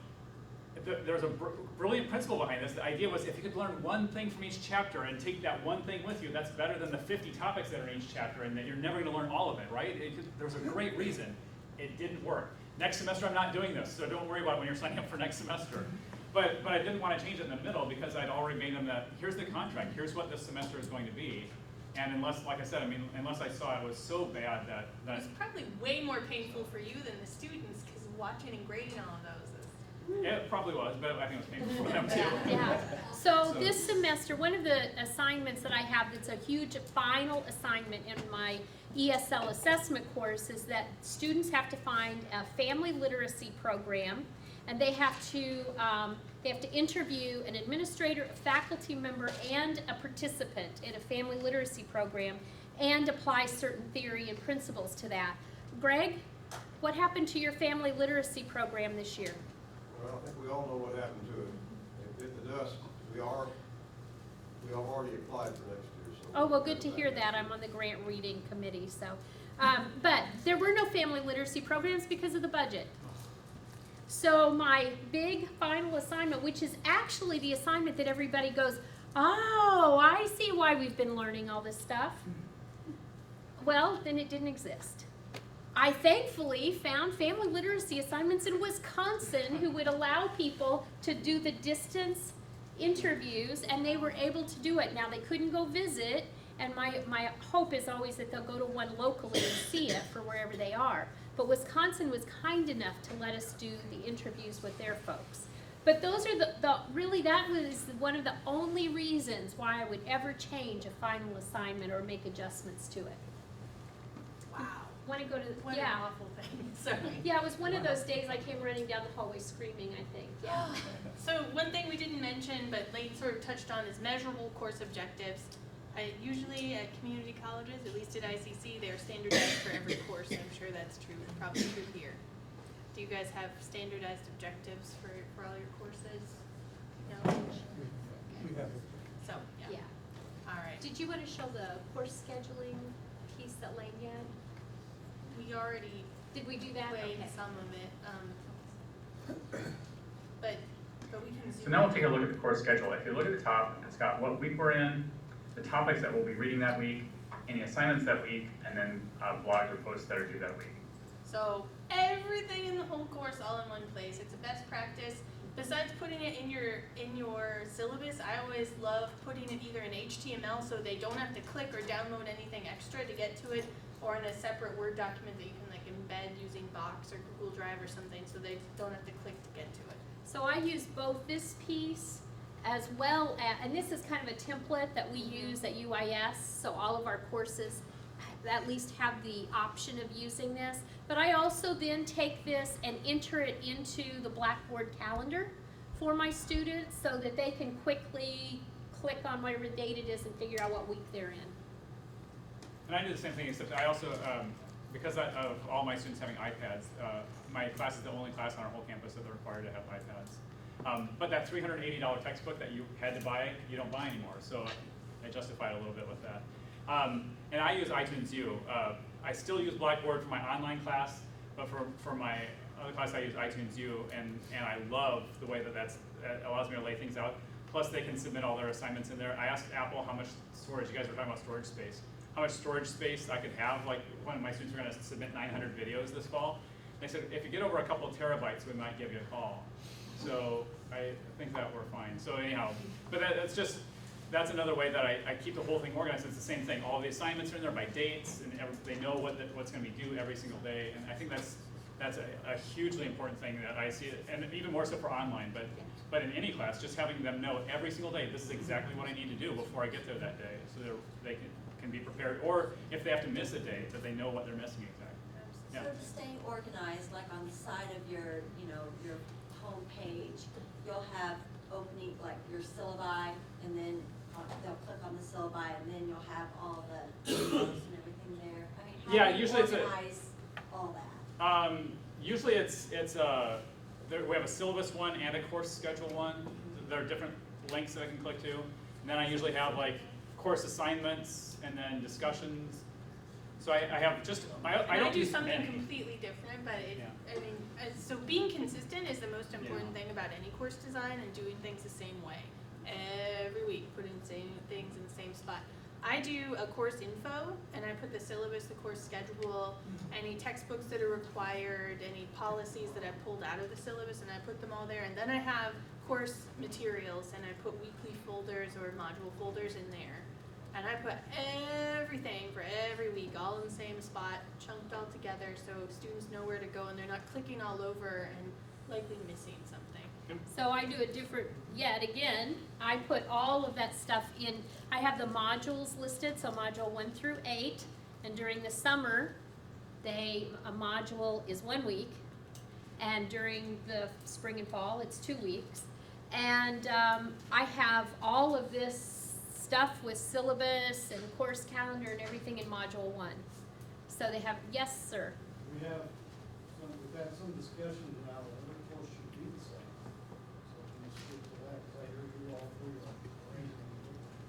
Speaker 3: there's a brilliant principle behind this. The idea was if you could learn one thing from each chapter and take that one thing with you, that's better than the 50 topics that are in each chapter, and that you're never going to learn all of it, right? There was a great reason. It didn't work. Next semester I'm not doing this, so don't worry about it when you're signing up for next semester. But I didn't want to change it in the middle because I'd already made them that, here's the contract, here's what this semester is going to be. And unless, like I said, I mean, unless I saw it was so bad that
Speaker 2: It's probably way more painful for you than the students, because watching and grading all of those is.
Speaker 3: it probably was, but I think it was painful for them too.
Speaker 1: Yeah. So
Speaker 3: So-
Speaker 1: this semester, one of the assignments that I have that's a huge final assignment in my ESL assessment course is that students have to find a family literacy program, and they have to interview an administrator, a faculty member, and a participant in a family literacy program, and apply certain theory and principles to that. Greg, what happened to your family literacy program this year?
Speaker 7: Well, I think we all know what happened to it. It bit the dust. We have already applied for next year, so.
Speaker 1: Oh, well, good to hear that. I'm on the grant reading committee, so. But there were no family literacy programs because of the budget. So my big final assignment, which is actually the assignment that everybody goes, oh, I see why we've been learning all this stuff. Well, then it didn't exist. I thankfully found family literacy assignments in Wisconsin who would allow people to do the distance interviews, and they were able to do it. Now, they couldn't go visit, and my hope is always that they'll go to one locally and see it for wherever they are. But Wisconsin was kind enough to let us do the interviews with their folks. But those are really, that was one of the only reasons why I would ever change a final assignment or make adjustments to it.
Speaker 2: Wow.
Speaker 1: Want to go to,
Speaker 2: What
Speaker 1: yeah.
Speaker 2: an awful thing. Sorry.
Speaker 1: Yeah, it was one of those days I came running down the hallway screaming, I think, yeah.
Speaker 2: So one thing we didn't mention, but Lane sort of touched on, is measurable course objectives. Usually at community colleges, at least at ICC, they're standardized for every course. I'm sure that's true, probably true here. Do you guys have standardized objectives for all your courses? No?
Speaker 5: We have
Speaker 2: So, yeah.
Speaker 1: Yeah.
Speaker 2: All right.
Speaker 1: Did you want to show the course scheduling piece at Lane yet?
Speaker 2: We already
Speaker 1: Did we do that?
Speaker 2: played
Speaker 1: Okay.
Speaker 2: some of it, but we can zoom.
Speaker 5: So now we'll take a look at the course schedule. If you look at the top, it's got what week we're in, the topics that we'll be reading that week, any assignments that week, and then blogs or posts that are due that week.
Speaker 2: So everything in the whole course all in one place. It's a best practice. Besides putting it in your syllabus, I always love putting it either in HTML so they don't have to click or download anything extra to get to it, or in a separate Word document that you can like embed using Box or Google Drive or something so they don't have to click to get to it.
Speaker 1: So I use both this piece as well as, and this is kind of a template that we use at UIS, so all of our courses at least have the option of using this. But I also then take this and enter it into the Blackboard calendar for my students so that they can quickly click on whatever date it is and figure out what week they're in.
Speaker 3: And I do the same thing, except I also, because of all my students having iPads, my class is the only class on our whole campus that they're required to have iPads. But that $380 textbook that you had to buy, you don't buy anymore, so I justified a little bit with that. And I use iTunes U. I still use Blackboard for my online class, but for my other class I use iTunes U, and I love the way that allows me to lay things out. Plus they can submit all their assignments in there. I asked Apple how much storage, you guys were talking about storage space, how much storage space I could have. Like one of my students were going to submit 900 videos this fall. They said, if you get over a couple of terabytes, we might give you a call. So I think that we're fine. So anyhow, but that's another way that I keep the whole thing organized. It's the same thing. All the assignments are in there by dates, and they know what's going to be due every single day. And I think that's a hugely important thing that I see, and even more so for online. But in any class, just having them know every single day, this is exactly what I need to do before I get there that day, so they can be prepared. Or if they have to miss a day, that they know what they're missing exactly. Yeah.
Speaker 8: So to stay organized, like on the side of your home page, you'll have opening, like your syllabi, and then they'll click on the syllabi, and then you'll have all the videos and everything there. I mean, how
Speaker 3: Yeah,
Speaker 8: do you
Speaker 3: usually
Speaker 8: organize all that?
Speaker 3: Usually we have a syllabus one and a course schedule one. There are different links that I can click to. And then I usually have like course assignments and then discussions. So I have just, I don't
Speaker 2: do
Speaker 3: use
Speaker 2: something
Speaker 3: many.
Speaker 2: completely different, but
Speaker 3: Yeah.
Speaker 2: I mean, so being consistent is the most important thing about any course design, and doing things the same way every week, putting the same things in the same spot. I do a course info, and I put the syllabus, the course schedule, any textbooks that are required, any policies that I pulled out of the syllabus, and I put them all there. And then I have course materials, and I put weekly folders or module folders in there. And I put everything for every week all in the same spot, chunked all together, so students know where to go and they're not clicking all over and likely missing something.
Speaker 1: So I do it different yet again. I put all of that stuff in. I have the modules listed, so module 1 through 8. And during the summer, a module is 1 week. And during the spring and fall, it's 2 weeks. And I have all of this stuff with syllabus and course calendar and everything in module 1. So they have, yes, sir.
Speaker 9: We've had some discussions about other course should be the same. So can you speak to that, because I heard you all three are raising.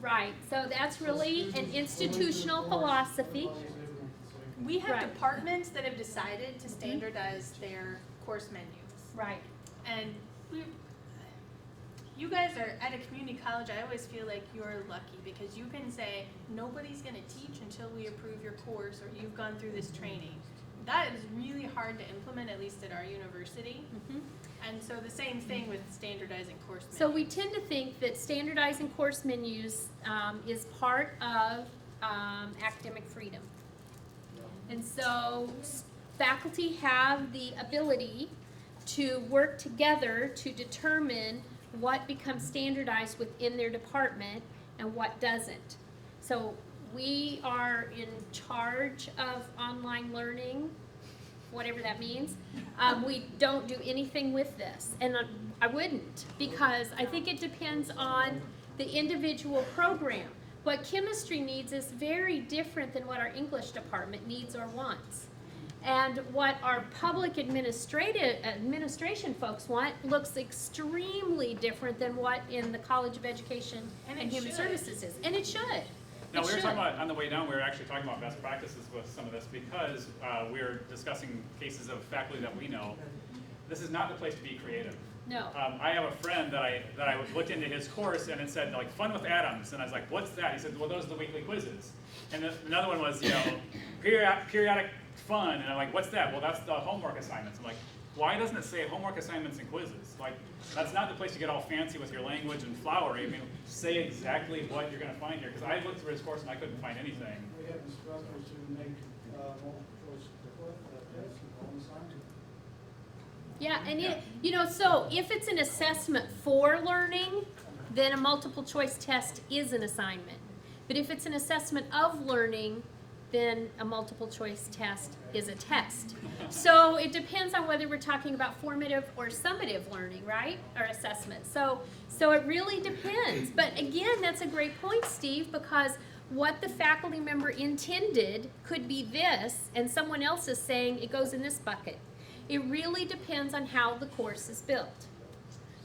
Speaker 1: Right, so that's really an institutional philosophy.
Speaker 2: We have
Speaker 1: Right.
Speaker 2: departments that have decided to standardize their course menus.
Speaker 1: Right.
Speaker 2: And you guys are at a community college. I always feel like you're lucky because you can say nobody's going to teach until we approve your course or you've gone through this training. That is really hard to implement, at least at our university.
Speaker 1: Mm-hmm.
Speaker 2: And so the same thing with standardizing course menus.
Speaker 1: So we tend to think that standardizing course menus is part of academic freedom. And so faculty have the ability to work together to determine what becomes standardized within their department and what doesn't. So we are in charge of online learning, whatever that means. We don't do anything with this, and I wouldn't, because I think it depends on the individual program. What chemistry needs is very different than what our English department needs or wants. And what our public administration folks want looks extremely different than what in the College of Education and Human Services is. And it should.
Speaker 3: No,
Speaker 1: It
Speaker 3: we were
Speaker 1: should.
Speaker 3: talking about, on the way down, we were actually talking about best practices with some of this because we were discussing cases of faculty that we know. This is not the place to be creative.
Speaker 1: No.
Speaker 3: I have a friend that I looked into his course and it said like fun with atoms, and I was like, what's that? He said, well, those are the weekly quizzes. And another one was, periodic fun, and I'm like, what's that? Well, that's the homework assignments. I'm like, why doesn't it say homework assignments and quizzes? Like, that's not the place to get all fancy with your language and flowery. I mean, say exactly what you're going to find here. Because I looked through his course and I couldn't find anything.
Speaker 9: We have instructors who make multiple choice tests and all assignments.
Speaker 1: Yeah, and so if it's an assessment for learning, then a multiple choice test is an assignment. But if it's an assessment of learning, then a multiple choice test is a test. So it depends on whether we're talking about formative or summative learning, right? Or assessment. So it really depends. But again, that's a great point, Steve, because what the faculty member intended could be this, and someone else is saying it goes in this bucket. It really depends on how the course is built.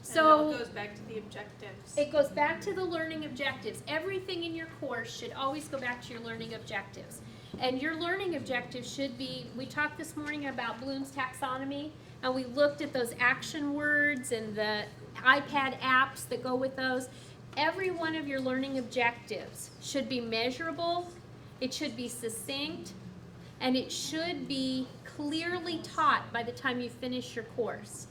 Speaker 1: So
Speaker 2: and it goes back to the objectives.
Speaker 1: it goes back to the learning objectives. Everything in your course should always go back to your learning objectives. And your learning objectives should be, we talked this morning about Bloom's taxonomy, and we looked at those action words and the iPad apps that go with those. Every one of your learning objectives should be measurable, it should be succinct, and it should be clearly taught by the time you finish your course.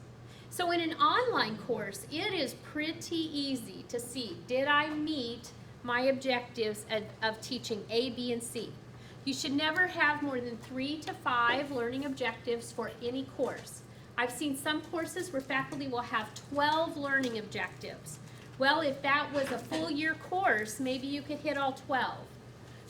Speaker 1: So in an online course, it is pretty easy to see, did I meet my objectives of teaching A, B, and C? You should never have more than 3 to 5 learning objectives for any course. I've seen some courses where faculty will have 12 learning objectives. Well, if that was a full year course, maybe you could hit all 12.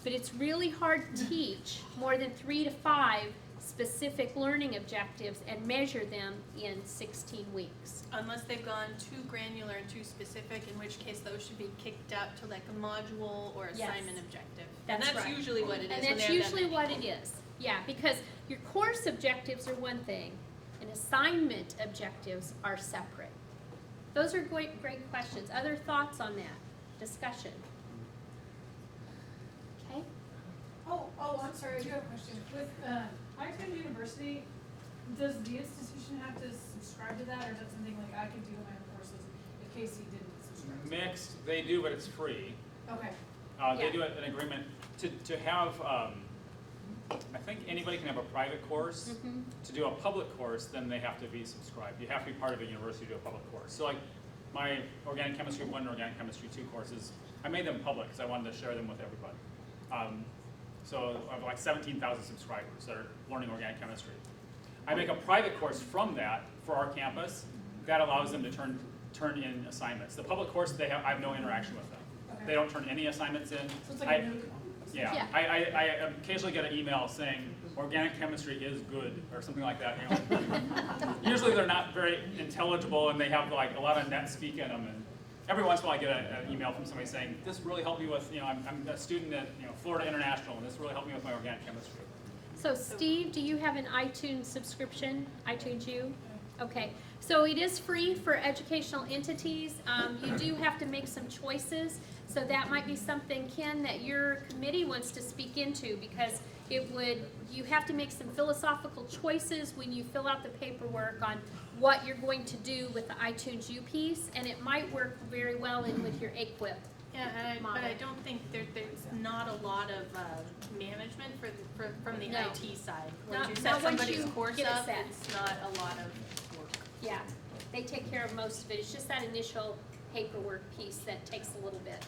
Speaker 1: But it's really hard to teach more than 3 to 5 specific learning objectives and measure them in 16 weeks.
Speaker 2: Unless they've gone too granular and too specific, in which case those should be kicked out to like a module or assignment objective.
Speaker 1: That's
Speaker 2: and that's
Speaker 1: right.
Speaker 2: usually what it is.
Speaker 1: And
Speaker 2: when
Speaker 1: that's
Speaker 2: they have that
Speaker 1: usually
Speaker 2: many.
Speaker 1: what it is. Yeah, because your course objectives are one thing, and assignment objectives are separate. Those are great questions. Other thoughts on that? Discussion? Okay?
Speaker 10: Oh, I'm sorry, I do have a question. With High University, does the institution have to subscribe to that, or is that something like I could do in my own courses if Casey didn't subscribe to
Speaker 3: Mixed, they do, but it's free.
Speaker 10: it? Okay.
Speaker 3: They do an agreement to have, I think anybody can have a private course.
Speaker 1: Mm-hmm.
Speaker 3: To do a public course, then they have to be subscribed. You have to be part of a university to do a public course. So like my Organic Chemistry 1 and Organic Chemistry 2 courses, I made them public because I wanted to share them with everybody. So I have like 17,000 subscribers that are learning organic chemistry. I make a private course from that for our campus that allows them to turn in assignments. The public course, I have no interaction with them.
Speaker 10: Okay.
Speaker 3: They don't turn any assignments in.
Speaker 10: So it's like a new
Speaker 3: Yeah,
Speaker 1: Yeah.
Speaker 3: I occasionally get an email saying organic chemistry is good or something like that. You know? Usually they're not very intelligible and they have like a lot of net speak in them. And every once in a while I get an email from somebody saying, this really helped me with, I'm a student at Florida International and this really helped me with my organic chemistry.
Speaker 1: So Steve, do you have an iTunes subscription? iTunes U? Okay, so it is free for educational entities. You do have to make some choices. So that might be something, Ken, that your committee wants to speak into, because you have to make some philosophical choices when you fill out the paperwork on what you're going to do with the iTunes U piece, and it might work very well in with your AQUIP.
Speaker 2: Yeah, but I don't think there's not a lot of management from the
Speaker 1: No.
Speaker 2: IT side.
Speaker 1: Not-
Speaker 2: Once you
Speaker 1: not
Speaker 2: set
Speaker 1: once
Speaker 2: somebody's
Speaker 1: you
Speaker 2: course
Speaker 1: get it
Speaker 2: up,
Speaker 1: set.
Speaker 2: it's not a lot of work.
Speaker 1: Yeah, they take care of most of it. It's just that initial paperwork piece that takes a little bit.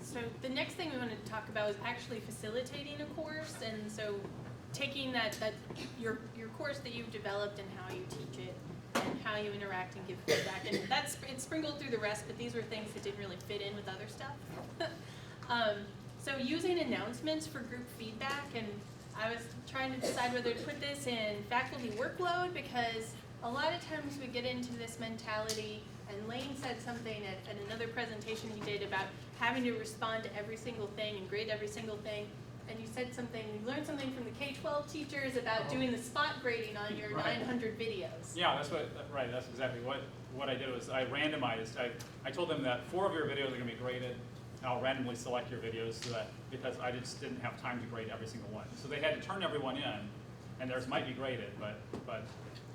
Speaker 2: So the next thing we want to talk about is actually facilitating a course, and so taking that your course that you've developed and how you teach it and how you interact and give feedback, and it's sprinkled through the rest, but these were things that didn't really fit in with other stuff. So using announcements for group feedback, and I was trying to decide whether to put this in faculty workload, because a lot of times we get into this mentality, and Lane said something at another presentation he did about having to respond to every single thing and grade every single thing. And you said something, you learned something from the K-12 teachers about doing the spot grading on your
Speaker 3: Right.
Speaker 2: 900 videos.
Speaker 3: Yeah, right, that's exactly what I did was I randomized. I told them that 4 of your videos are going to be graded, I'll randomly select your videos so that, because I just didn't have time to grade every single one. So they had to turn everyone in, and theirs might be graded, but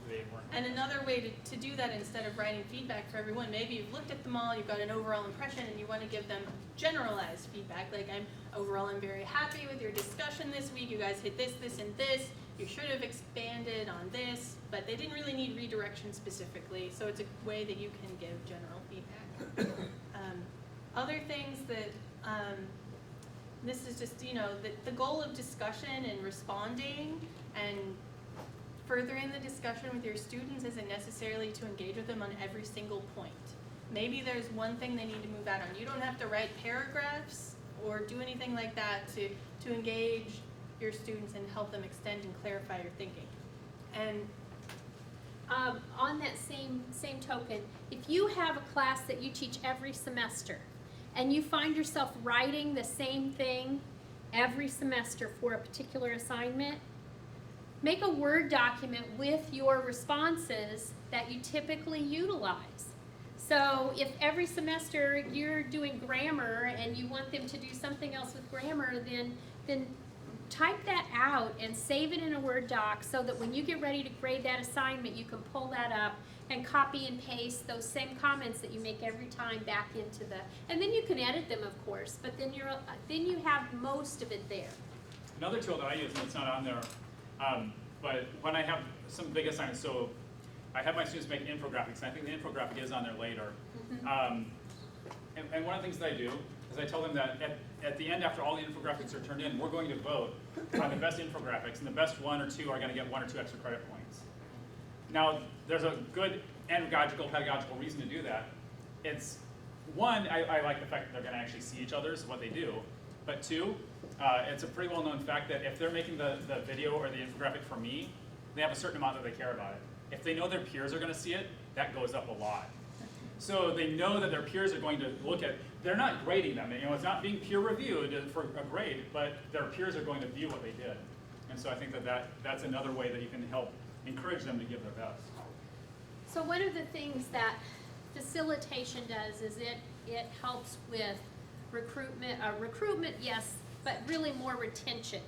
Speaker 3: they weren't.
Speaker 2: And another way to do that, instead of writing feedback for everyone, maybe you've looked at them all, you've got an overall impression, and you want to give them generalized feedback, like I'm very happy with your discussion this week, you guys hit this, this, and this, you should have expanded on this, but they didn't really need redirection specifically, so it's a way that you can give general feedback. Other things that, this is just, the goal of discussion and responding and furthering the discussion with your students isn't necessarily to engage with them on every single point. Maybe there's one thing they need to move out on. You don't have to write paragraphs or do anything like that to engage your students and help them extend and clarify your thinking. And
Speaker 1: on that same token, if you have a class that you teach every semester and you find yourself writing the same thing every semester for a particular assignment, make a Word document with your responses that you typically utilize. So if every semester you're doing grammar and you want them to do something else with grammar, then type that out and save it in a Word doc so that when you get ready to grade that assignment, you can pull that up and copy and paste those same comments that you make every time back into and then you can edit them, of course, but then you have most of it there.
Speaker 3: Another tool that I use, and it's not on there, but when I have some big assignments, so I have my students make infographics, and I think the infographic is on there later. And one of the things that I do is I tell them that at the end, after all the infographics are turned in, we're going to vote on the best infographics, and the best one or two are going to get 1 or 2 extra credit points. Now, there's a good pedagogical reason to do that. It's, one, I like the fact that they're going to actually see each other's, what they do, but two, it's a pretty well-known fact that if they're making the video or the infographic for me, they have a certain amount that they care about it. If they know their peers are going to see it, that goes up a lot. So they know that their peers are going to look at, they're not grading them, it's not being peer reviewed for a grade, but their peers are going to view what they did. And so I think that's another way that you can help encourage them to give their best.
Speaker 1: So one of the things that facilitation does is it helps with recruitment, yes, but really more retention.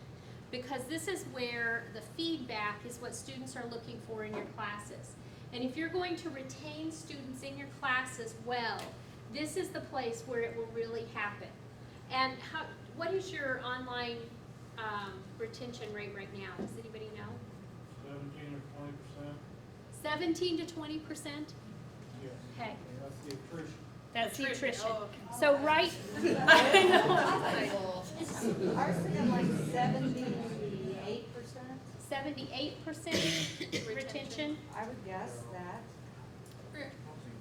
Speaker 1: Because this is where the feedback is what students are looking for in your classes. And if you're going to retain students in your classes well, this is the place where it will really happen. And what is your online retention rate right now? Does anybody know?
Speaker 9: 17 or 20%.
Speaker 1: 17 to 20%?
Speaker 9: Yes.
Speaker 1: Okay.
Speaker 9: That's the attrition.
Speaker 1: That's the attrition.
Speaker 2: Oh, okay.
Speaker 1: So right, I know.
Speaker 11: Ours is like 78%.
Speaker 1: 78% retention?
Speaker 11: I would guess that.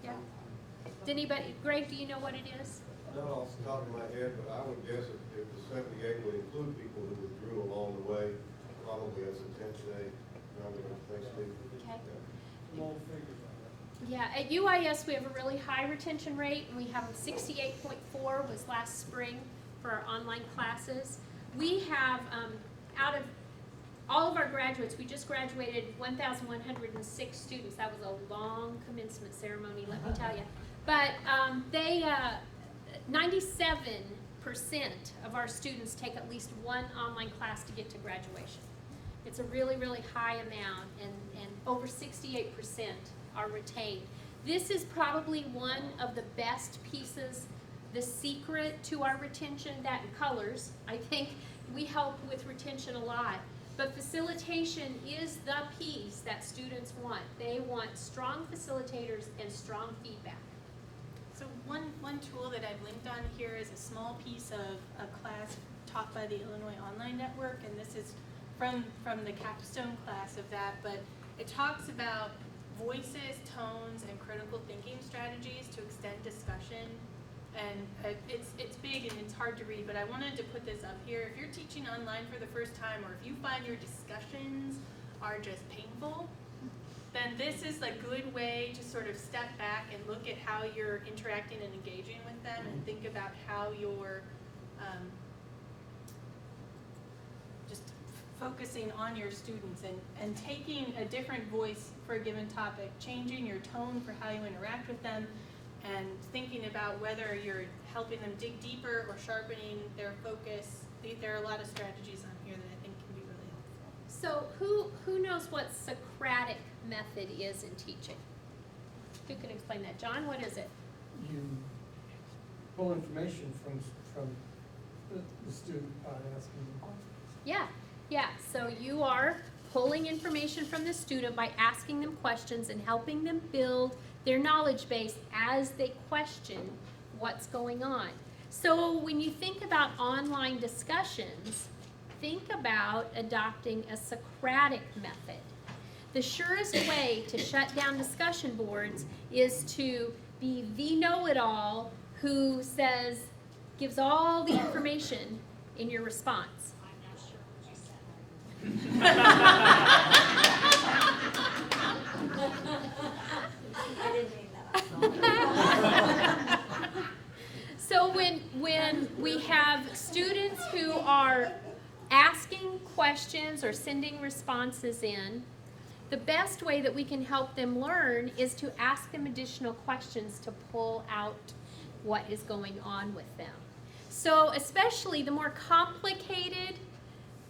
Speaker 1: Yeah. Did anybody, Greg, do you know what it is?
Speaker 7: Not off the top of my head, but I would guess if the 78 would include people who withdrew along the way, probably as a 10-day number, thanks to.
Speaker 1: Okay.
Speaker 9: Low figures on that.
Speaker 1: Yeah, at UIS we have a really high retention rate. We have 68.4 was last spring for our online classes. We have, out of all of our graduates, we just graduated 1,106 students. That was a long commencement ceremony, let me tell you. But 97% of our students take at least one online class to get to graduation. It's a really, really high amount, and over 68% are retained. This is probably one of the best pieces, the secret to our retention, that and colors. I think we help with retention a lot. But facilitation is the piece that students want. They want strong facilitators and strong feedback.
Speaker 2: So one tool that I've linked on here is a small piece of a class taught by the Illinois Online Network, and this is from the capstone class of that, but it talks about voices, tones, and critical thinking strategies to extend discussion. And it's big and it's hard to read, but I wanted to put this up here. If you're teaching online for the first time, or if you find your discussions are just painful, then this is a good way to sort of step back and look at how you're interacting and engaging with them, and think about how you're just focusing on your students and taking a different voice for a given topic, changing your tone for how you interact with them, and thinking about whether you're helping them dig deeper or sharpening their focus. There are a lot of strategies on here that I think can be really helpful.
Speaker 1: So who knows what Socratic method is in teaching? Who can explain that? John, what is it?
Speaker 12: You pull information from the student by asking them questions.
Speaker 1: Yeah. So you are pulling information from the student by asking them questions and helping them build their knowledge base as they question what's going on. So when you think about online discussions, think about adopting a Socratic method. The surest way to shut down discussion boards is to be the know-it-all who gives all the information in your response.
Speaker 8: I didn't mean that.
Speaker 1: So when we have students who are asking questions or sending responses in, the best way that we can help them learn is to ask them additional questions to pull out what is going on with them. So especially the more complicated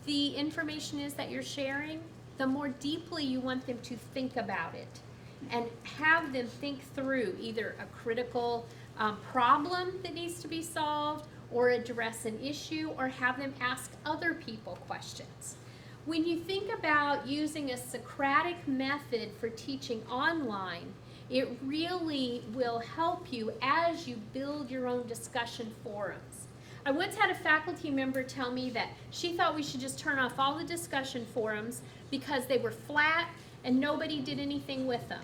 Speaker 1: the information is that you're sharing, the more deeply you want them to think about it and have them think through either a critical problem that needs to be solved or address an issue or have them ask other people questions. When you think about using a Socratic method for teaching online, it really will help you as you build your own discussion forums. I once had a faculty member tell me that she thought we should just turn off all the discussion forums because they were flat and nobody did anything with them.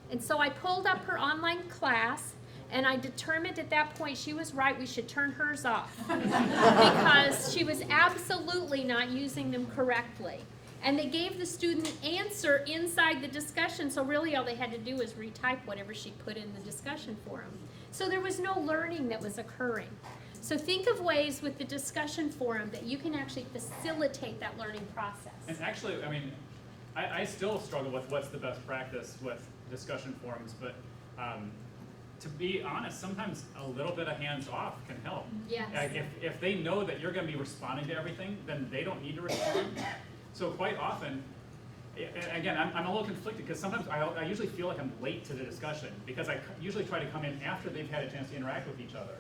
Speaker 1: And so I pulled up her online class and I determined at that point she was right, we should turn hers off because she was absolutely not using them correctly. And they gave the student an answer inside the discussion, so really all they had to do was retype whatever she put in the discussion forum. So there was no learning that was occurring. So think of ways with the discussion forum that you can actually facilitate that learning process.
Speaker 3: And actually, I mean, I still struggle with what's the best practice with discussion forums, but to be honest, sometimes a little bit of hands-off can help.
Speaker 1: Yes.
Speaker 3: If they know that you're going to be responding to everything, then they don't need to respond. So quite often, and again, I'm a little conflicted because sometimes I usually feel like I'm late to the discussion because I usually try to come in after they've had a chance to interact with each other.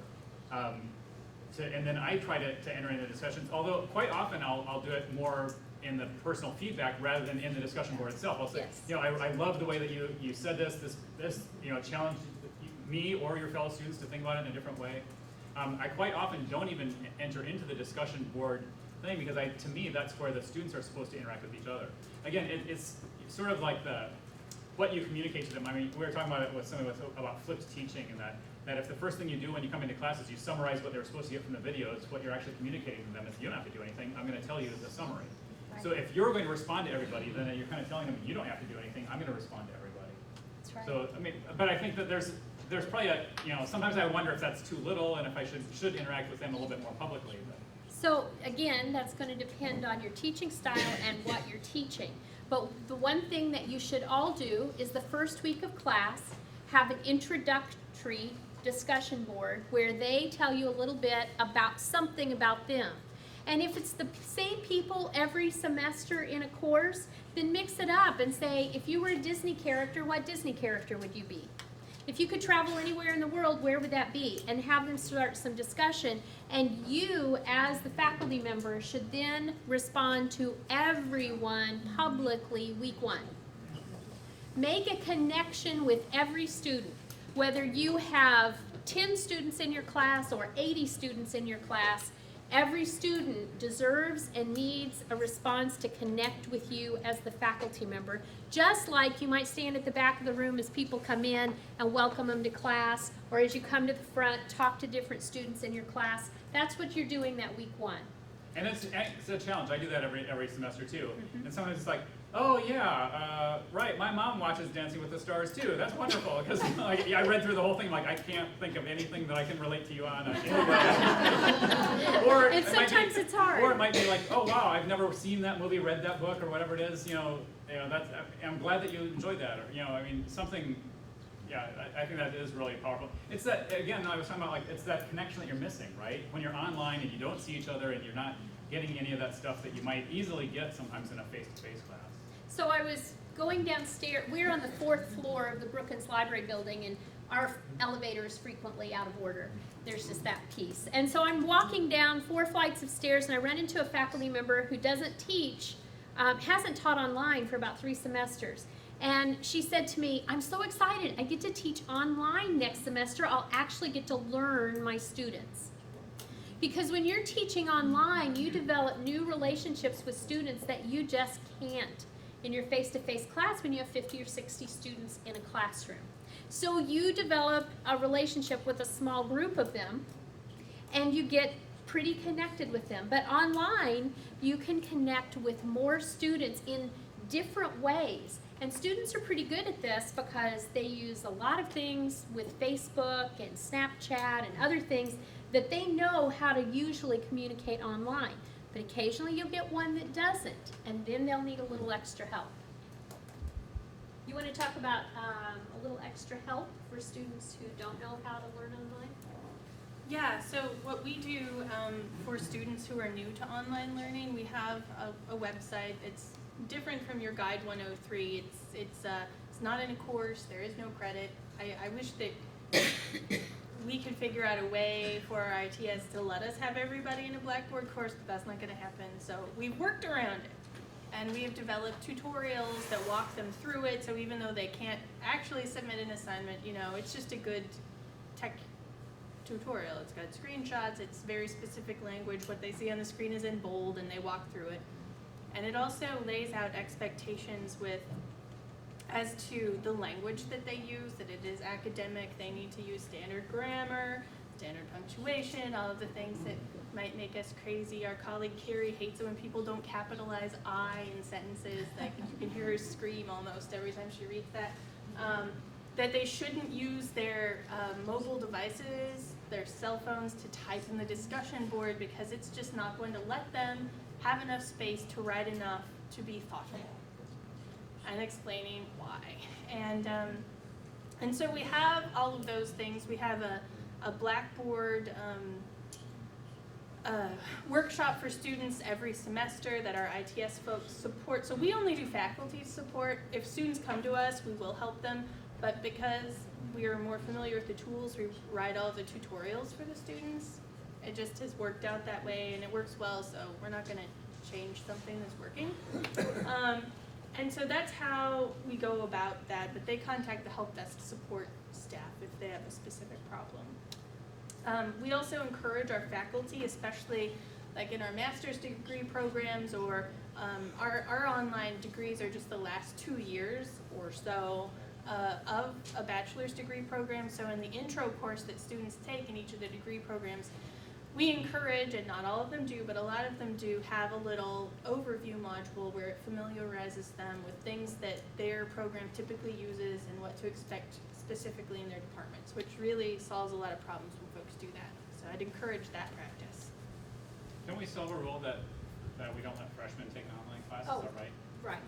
Speaker 3: And then I try to enter into discussions, although quite often I'll do it more in the personal feedback rather than in the discussion board itself. I'll say,
Speaker 1: yes.
Speaker 3: You know, I love the way that you said this, you know, challenged me or your fellow students to think about it in a different way. I quite often don't even enter into the discussion board thing because to me that's where the students are supposed to interact with each other. Again, it's sort of like what you communicate to them. I mean, we were talking about it with something about flipped teaching, and that if the first thing you do when you come into class is you summarize what they're supposed to get from the videos, what you're actually communicating to them is you don't have to do anything. I'm going to tell you the summary. Right. So if you're going to respond to everybody, then you're kind of telling them you don't have to do anything. I'm going to respond to everybody.
Speaker 1: That's right.
Speaker 3: So I mean, but I think that there's probably sometimes I wonder if that's too little and if I should interact with them a little bit more publicly. But.
Speaker 1: So again, that's going to depend on your teaching style and what you're teaching. But the one thing that you should all do is the first week of class, have an introductory discussion board where they tell you a little bit about something about them. And if it's the same people every semester in a course, then mix it up and say, if you were a Disney character, what Disney character would you be? If you could travel anywhere in the world, where would that be? And have them start some discussion. And you, as the faculty member, should then respond to everyone publicly week 1. Make a connection with every student. Whether you have 10 students in your class or 80 students in your class, every student deserves and needs a response to connect with you as the faculty member. Just like you might stand at the back of the room as people come in and welcome them to class, or as you come to the front, talk to different students in your class. That's what you're doing that week 1.
Speaker 3: And it's a challenge. I do that every semester too. Mm-hmm. And sometimes it's like, oh yeah, right, my mom watches Dancing with the Stars too. That's wonderful, because I read through the whole thing, like I can't think of anything that I can relate to you on. Or
Speaker 1: and sometimes it's hard.
Speaker 3: Or it might be like, oh wow, I've never seen that movie, read that book, or whatever it is. I'm glad that you enjoyed that. Or I mean, something, Yeah, I think that is really powerful. It's that, again, I was talking about, like, it's that connection that you're missing, right? When you're online and you don't see each other and you're not getting any of that stuff that you might easily get sometimes in a face-to-face class.
Speaker 1: So I was going downstairs, we're on the 4th floor of the Brookins Library building, and our elevator is frequently out of order. There's just that piece. And so I'm walking down 4 flights of stairs, and I run into a faculty member who doesn't teach, hasn't taught online for about 3 semesters. And she said to me, I'm so excited, I get to teach online next semester. I'll actually get to learn my students. Because when you're teaching online, you develop new relationships with students that you just can't in your face-to-face class when you have 50 or 60 students in a classroom. So you develop a relationship with a small group of them, and you get pretty connected with them. But online, you can connect with more students in different ways. And students are pretty good at this because they use a lot of things with Facebook and Snapchat and other things that they know how to usually communicate online. But occasionally you'll get one that doesn't, and then they'll need a little extra help. You want to talk about a little extra help for students who don't know how to learn online?
Speaker 2: Yeah, so what we do for students who are new to online learning, we have a website. It's different from your Guide 103. It's not in a course. There is no credit. I wish that we could figure out a way for our ITS to let us have everybody in a Blackboard course, but that's not going to happen. So we've worked around it, and we have developed tutorials that walk them through it. So even though they can't actually submit an assignment, you know, it's just a good tech tutorial. It's got screenshots. It's very specific language. What they see on the screen is in bold, and they walk through it. And it also lays out expectations as to the language that they use, that it is academic. They need to use standard grammar, standard punctuation, all of the things that might make us crazy. Our colleague Carrie hates it when people don't capitalize I in sentences. Like, you can hear her scream almost every time she reads that. That they shouldn't use their mobile devices, their cell phones, to type in the discussion board, because it's just not going to let them have enough space to write enough to be thoughtful, and explaining why. And so we have all of those things. We have a Blackboard workshop for students every semester that our ITS folks support. So we only do faculty support. If students come to us, we will help them, but because we are more familiar with the tools, we write all the tutorials for the students. It just has worked out that way, and it works well, so we're not going to change something that's working. And so that's how we go about that, but they contact the help desk support staff if they have a specific problem. We also encourage our faculty, especially like in our master's degree programs, or our online degrees are just the last 2 years or so of a bachelor's degree program. So in the intro course that students take in each of the degree programs, we encourage, and not all of them do, but a lot of them do, have a little overview module where it familiarizes them with things that their program typically uses and what to expect specifically in their departments, which really solves a lot of problems when folks do that. So I'd encourage that practice.
Speaker 3: Don't we still have a rule that we don't let freshmen take an online class?
Speaker 1: Oh,
Speaker 3: Is that right?
Speaker 1: Right.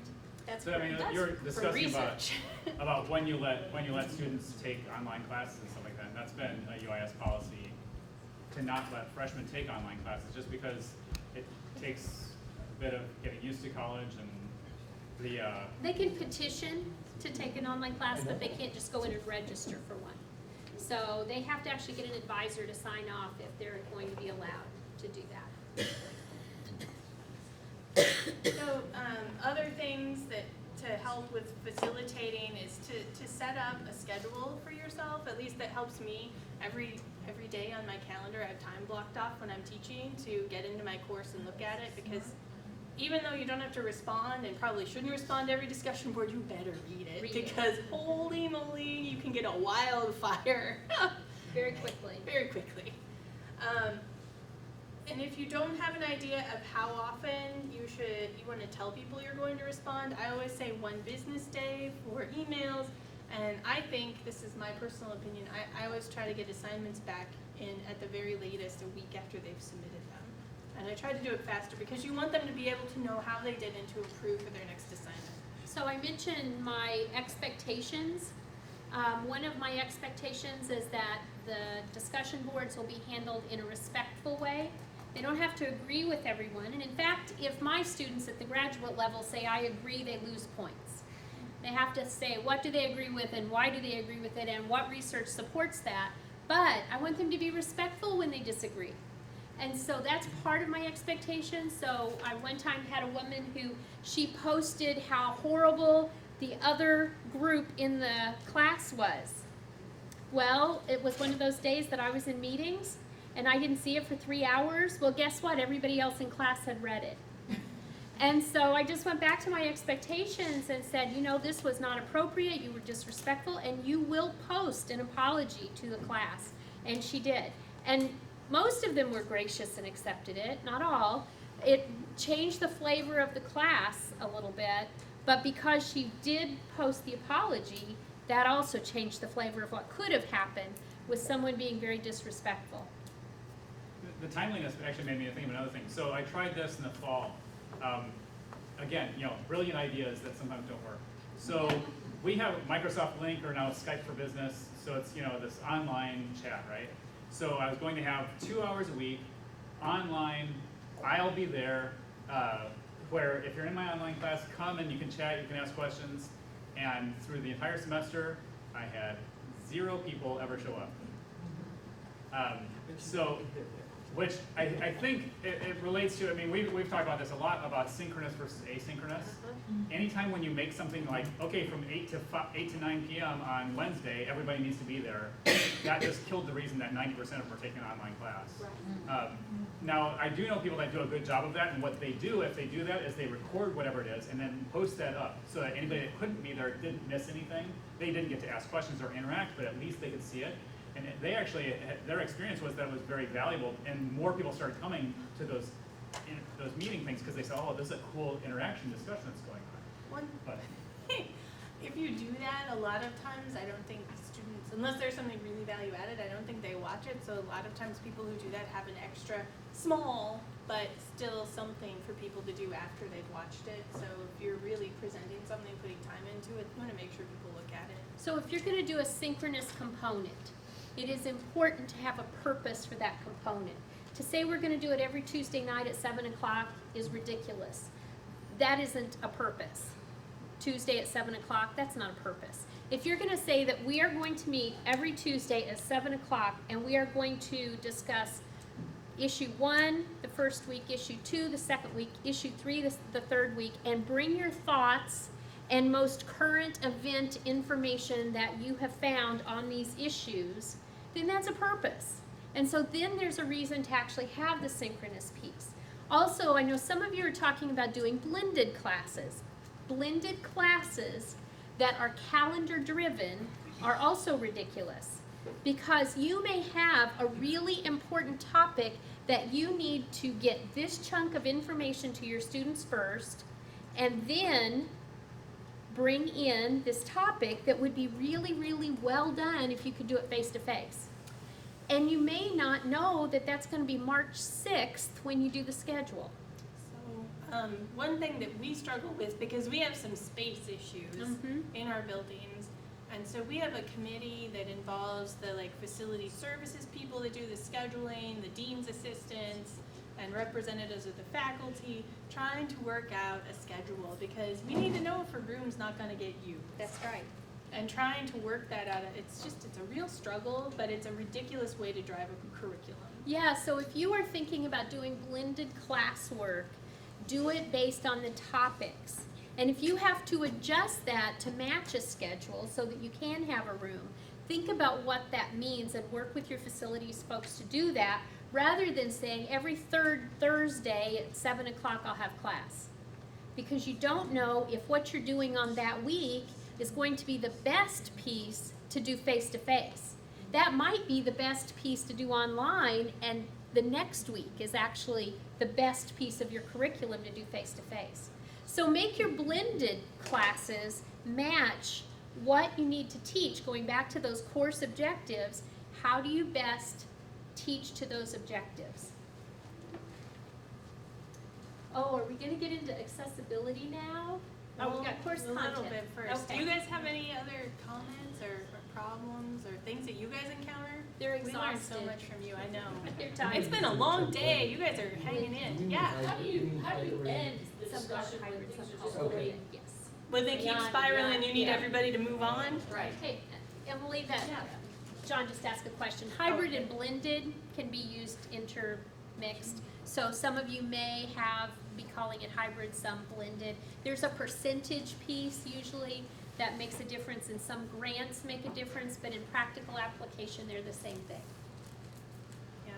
Speaker 1: That's
Speaker 3: So I mean,
Speaker 1: correct.
Speaker 3: you're
Speaker 1: That's
Speaker 3: discussing
Speaker 1: research.
Speaker 3: about when you let students take online classes and stuff like that. And that's been a UIS policy to not let freshmen take online classes, just because it takes a bit of getting used to college and the.
Speaker 1: They can petition to take an online class, but they can't just go in and register for one. So they have to actually get an advisor to sign off if they're going to be allowed to do that.
Speaker 2: So other things that to help with facilitating is to set up a schedule for yourself. At least that helps me. Every day on my calendar, I have time blocked off when I'm teaching to get into my course and look at it, because even though you don't have to respond, and probably shouldn't respond to every discussion board, you better read it, because holy moly, you can get a wildfire
Speaker 1: Very quickly.
Speaker 2: Very quickly. And if you don't have an idea of how often you want to tell people you're going to respond, I always say 1 business day for emails. And I think, this is my personal opinion, I always try to get assignments back in at the very latest a week after they've submitted them. And I try to do it faster because you want them to be able to know how they did and to improve for their next assignment.
Speaker 1: So I mentioned my expectations. One of my expectations is that the discussion boards will be handled in a respectful way. They don't have to agree with everyone, and in fact, if my students at the graduate level say, I agree, they lose points. They have to say, what do they agree with, and why do they agree with it, and what research supports that. But I want them to be respectful when they disagree. And so that's part of my expectation. So I one time had a woman who, she posted how horrible the other group in the class was. Well, it was one of those days that I was in meetings, and I didn't see it for 3 hours. Well, guess what? Everybody else in class had read it. And so I just went back to my expectations and said, you know, this was not appropriate, you were disrespectful, and you will post an apology to the class. And she did. And most of them were gracious and accepted it, not all. It changed the flavor of the class a little bit, but because she did post the apology, that also changed the flavor of what could have happened with someone being very disrespectful.
Speaker 3: The timeliness actually made me think of another thing. So I tried this in the fall. Again, you know, brilliant ideas that sometimes don't work. So we have Microsoft Link, or now Skype for Business. So it's, you know, this online chat, right? So I was going to have 2 hours a week online. I'll be there, where if you're in my online class, come and you can chat, you can ask questions. And through the entire semester, I had 0 people ever show up. So, which I think it relates to, I mean, we've talked about this a lot, about synchronous versus asynchronous. Anytime when you make something like, okay, from 8 to 9 p.m. on Wednesday, everybody needs to be there, that just killed the reason that 90% of them are taking an online class. Now, I do know people that do a good job of that, and what they do, if they do that, is they record whatever it is and then post that up, so that anybody that couldn't be there didn't miss anything. They didn't get to ask questions or interact, but at least they could see it. And they actually, their experience was that it was very valuable, and more people started coming to those meeting things because they said, oh, this is a cool interaction discussion that's going on.
Speaker 2: If you do that, a lot of times, I don't think students, unless there's something really value added, I don't think they watch it. So a lot of times people who do that have an extra small, but still something for people to do after they've watched it. So if you're really presenting something, putting time into it, you want to make sure people look at it.
Speaker 1: So if you're going to do a synchronous component, it is important to have a purpose for that component. To say we're going to do it every Tuesday night at 7 o'clock is ridiculous. That isn't a purpose. Tuesday at 7 o'clock, that's not a purpose. If you're going to say that we are going to meet every Tuesday at 7 o'clock and we are going to discuss issue 1 the first week, issue 2 the second week, issue 3 the third week, and bring your thoughts and most current event information that you have found on these issues, then that's a purpose. And so then there's a reason to actually have the synchronous piece. Also, I know some of you are talking about doing blended classes. Blended classes that are calendar driven are also ridiculous, because you may have a really important topic that you need to get this chunk of information to your students first, and then bring in this topic that would be really, really well done if you could do it face-to-face. And you may not know that that's going to be March 6th when you do the schedule.
Speaker 2: So one thing that we struggle with, because we have some space issues in our buildings, and so we have a committee that involves the facility services people that do the scheduling, the dean's assistants, and representatives of the faculty, trying to work out a schedule, because we need to know if a room's not going to get used.
Speaker 1: That's right.
Speaker 2: And trying to work that out, it's a real struggle, but it's a ridiculous way to drive a curriculum.
Speaker 1: Yeah, so if you are thinking about doing blended classwork, do it based on the topics. And if you have to adjust that to match a schedule so that you can have a room, think about what that means and work with your facilities folks to do that, rather than saying every third Thursday at 7 o'clock I'll have class. Because you don't know if what you're doing on that week is going to be the best piece to do face-to-face. That might be the best piece to do online, and the next week is actually the best piece of your curriculum to do face-to-face. So make your blended classes match what you need to teach. Going back to those course objectives, how do you best teach to those objectives? Oh, are we going to get into accessibility now? Oh, we got course content.
Speaker 2: A little bit first.
Speaker 1: Okay.
Speaker 2: Do you guys have any other comments or problems or things that you guys encounter?
Speaker 1: They're
Speaker 2: We learned so
Speaker 1: exhausted.
Speaker 2: much from you, I know.
Speaker 1: They're tired.
Speaker 2: It's been a long day, you guys are hanging in, yeah.
Speaker 4: How do you end the
Speaker 1: Some call it
Speaker 4: discussion when
Speaker 1: hybrid,
Speaker 4: things
Speaker 1: some
Speaker 4: are
Speaker 1: call
Speaker 4: just
Speaker 1: it
Speaker 4: great?
Speaker 1: blended, yes.
Speaker 2: When they keep
Speaker 4: Beyond-
Speaker 2: spiraling,
Speaker 4: beyond-
Speaker 2: you need
Speaker 4: yeah.
Speaker 2: everybody to move on?
Speaker 4: Right.
Speaker 1: Hey, Emily, that,
Speaker 2: Yeah.
Speaker 1: John just asked a question. Hybrid
Speaker 2: Okay.
Speaker 1: and blended can be used intermixed. So some of you may be calling it hybrid, some blended. There's a percentage piece usually that makes a difference, and some grants make a difference, but in practical application, they're the same thing.
Speaker 2: Yeah,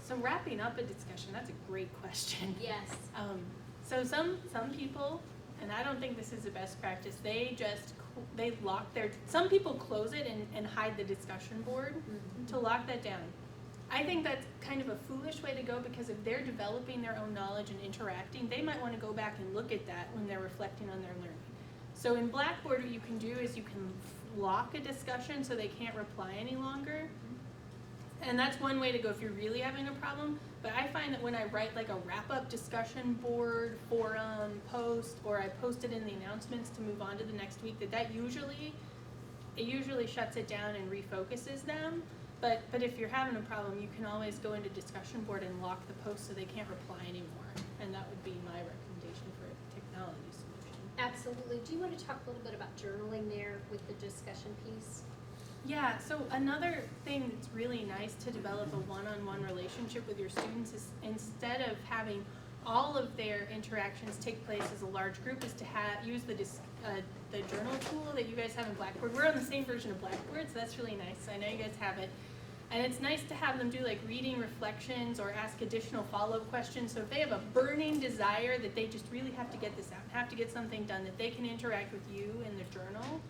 Speaker 2: so wrapping up a discussion, that's a great question.
Speaker 1: Yes.
Speaker 2: So some people, and I don't think this is the best practice, they lock some people close it and hide the discussion board to lock that down. I think that's kind of a foolish way to go, because if they're developing their own knowledge and interacting, they might want to go back and look at that when they're reflecting on their learning. So in Blackboard, what you can do is you can lock a discussion so they can't reply any longer. And that's one way to go if you're really having a problem. But I find that when I write like a wrap-up discussion board, forum, post, or I post it in the announcements to move on to the next week, that usually shuts it down and refocuses them. But if you're having a problem, you can always go into discussion board and lock the post so they can't reply anymore. And that would be my recommendation for a technology solution.
Speaker 1: Absolutely. Do you want to talk a little bit about journaling there with the discussion piece?
Speaker 2: Yeah, so another thing that's really nice to develop a one-on-one relationship with your students is, instead of having all of their interactions take place as a large group, is to use the journal tool that you guys have in Blackboard. We're on the same version of Blackboard, so that's really nice. I know you guys have it. And it's nice to have them do like reading reflections or ask additional follow-up questions. So if they have a burning desire that they just really have to get this out, have to get something done, that they can interact with you in the journal,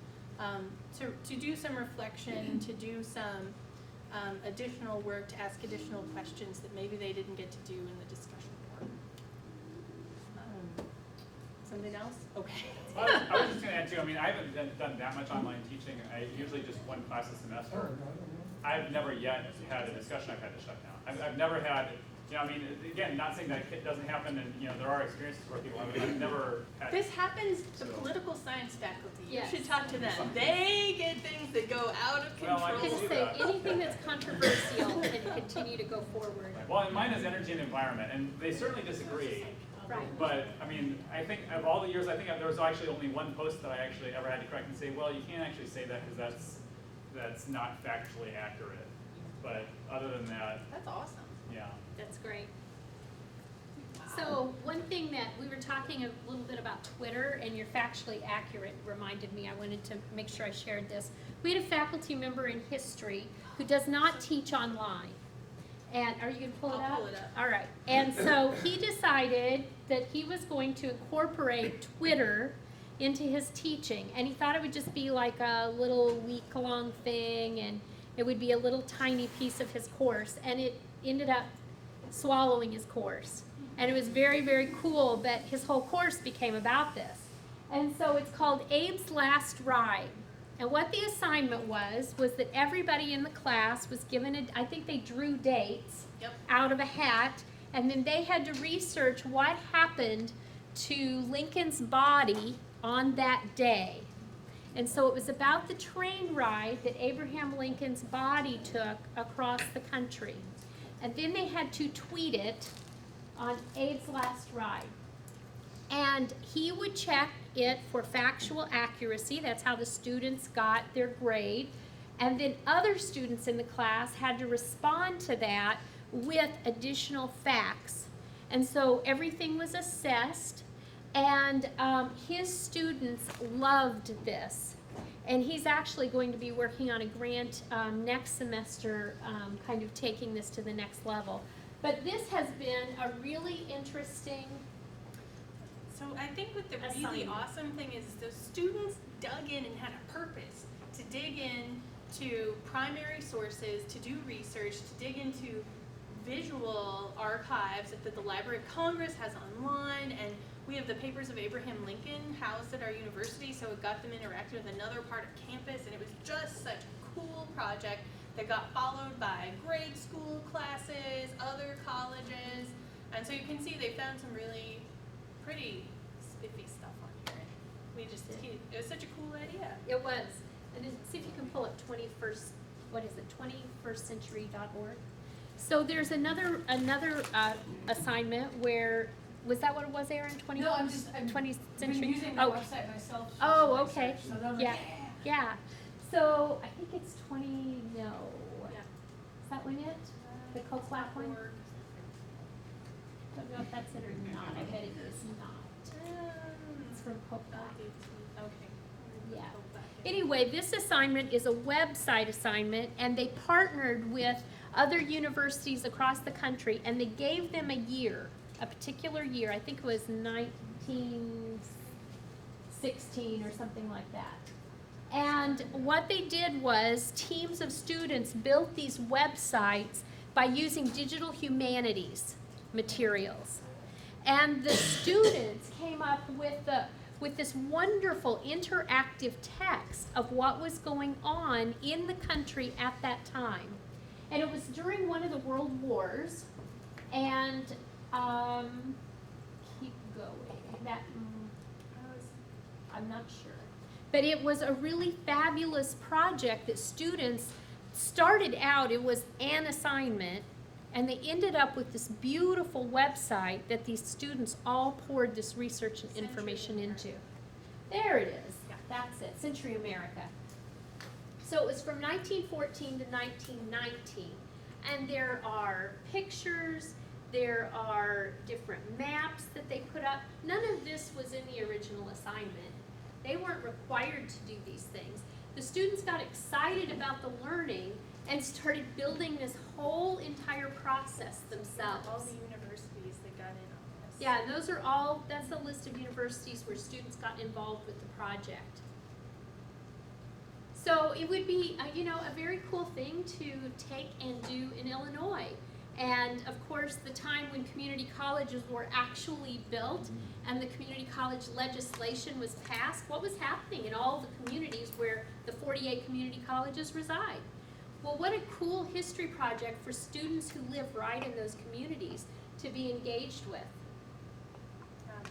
Speaker 2: to do some reflection, to do some additional work, to ask additional questions that maybe they didn't get to do in the discussion board. Something else? Okay.
Speaker 3: Well, I was just going to add too, I mean, I haven't done that much online teaching. I usually just one class a semester. I've never yet had a discussion I've had to shut down. I've never had, I mean, again, not saying that it doesn't happen, and, there are experiences where people have, but I've never had.
Speaker 2: This happens to political science faculty.
Speaker 1: Yes.
Speaker 2: You should talk to them. They get things that go out of control.
Speaker 3: Well, I
Speaker 1: I
Speaker 3: can
Speaker 1: can
Speaker 3: see
Speaker 1: say
Speaker 3: that.
Speaker 1: anything that's controversial can continue to go forward.
Speaker 3: Well, and mine is energy and environment, and they certainly disagree.
Speaker 1: Right.
Speaker 3: But, I mean, I think of all the years, I think there was actually only one post that I actually ever had to correct and say, well, you can't actually say that because that's not factually accurate. But other than that,
Speaker 2: That's awesome.
Speaker 3: yeah.
Speaker 1: That's great. So one thing that we were talking a little bit about Twitter, and you're factually accurate, reminded me, I wanted to make sure I shared this. We had a faculty member in history who does not teach online. And are you going to pull it up?
Speaker 2: I'll pull it up.
Speaker 1: All right. And so he decided that he was going to incorporate Twitter into his teaching. And he thought it would just be like a little week-long thing, and it would be a little tiny piece of his course. And it ended up swallowing his course. And it was very, very cool that his whole course became about this. And so it's called Abe's Last Ride. And what the assignment was that everybody in the class was given I think they drew dates out of a hat, and then they had to research what happened to Lincoln's body on that day. And so it was about the train ride that Abraham Lincoln's body took across the country. And then they had to tweet it on Abe's Last Ride. And he would check it for factual accuracy. That's how the students got their grade. And then other students in the class had to respond to that with additional facts. And so everything was assessed, and his students loved this. And he's actually going to be working on a grant next semester, kind of taking this to the next level. But this has been a really interesting.
Speaker 2: So I think what the really
Speaker 1: assignment.
Speaker 2: awesome thing is the students dug in and had a purpose to dig in to primary sources, to do research, to dig into visual archives that the Library of Congress has online, and we have the papers of Abraham Lincoln housed at our university, so it got them interacting with another part of campus, and it was just such a cool project that got followed by grade school classes, other colleges, and so you can see they found some really pretty spiffy stuff on here. It was such a cool idea.
Speaker 1: It was. and then see if you can pull up 21st, what is it, 21stcentury.org. So there's another assignment where, was that what it was, Aaron?
Speaker 10: No, I'm
Speaker 1: 20th
Speaker 10: been
Speaker 1: century?
Speaker 10: using the website myself.
Speaker 1: Oh,
Speaker 10: for
Speaker 1: okay.
Speaker 10: research, so they're
Speaker 1: Yeah,
Speaker 10: like,
Speaker 1: yeah. So I think it's 20, no.
Speaker 2: Yeah.
Speaker 1: Is that one it? The COPLAC one? Don't know if that's it or not. I bet it is not. It's from COPLAC.
Speaker 2: Okay.
Speaker 1: Yeah. Anyway, this assignment is a website assignment, and they partnered with other universities across the country, and they gave them a year, a particular year. I think it was 1916 or something like that. And what they did was teams of students built these websites by using digital humanities materials. And the students came up with this wonderful interactive text of what was going on in the country at that time. And it was during one of the world wars, and keep going. I'm not sure. But it was a really fabulous project that students started out, it was an assignment, and they ended up with this beautiful website that these students all poured this research and information into. There it is. That's it, Century America. So it was from 1914 to 1919. And there are pictures, there are different maps that they put up. None of this was in the original assignment. They weren't required to do these things. The students got excited about the learning and started building this whole entire process themselves.
Speaker 2: All the universities that got in on this.
Speaker 1: Yeah, and those are all, that's a list of universities where students got involved with the project. So it would be, a very cool thing to take and do in Illinois. And of course, the time when community colleges were actually built and the community college legislation was passed, what was happening in all the communities where the 48 community colleges reside? Well, what a cool history project for students who live right in those communities to be engaged with.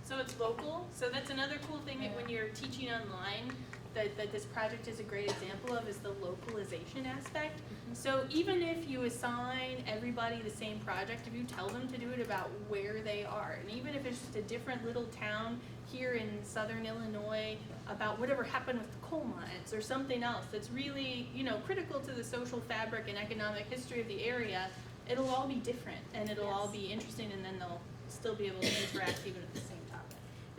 Speaker 2: So it's local, so that's another cool thing that when you're teaching online that this project is a great example of is the localization aspect. So even if you assign everybody the same project, if you tell them to do it about where they are, and even if it's just a different little town here in southern Illinois about whatever happened with the coal mines or something else that's really, critical to the social fabric and economic history of the area, it'll all be different and it'll all be interesting, and then they'll still be able to interact even at the same topic.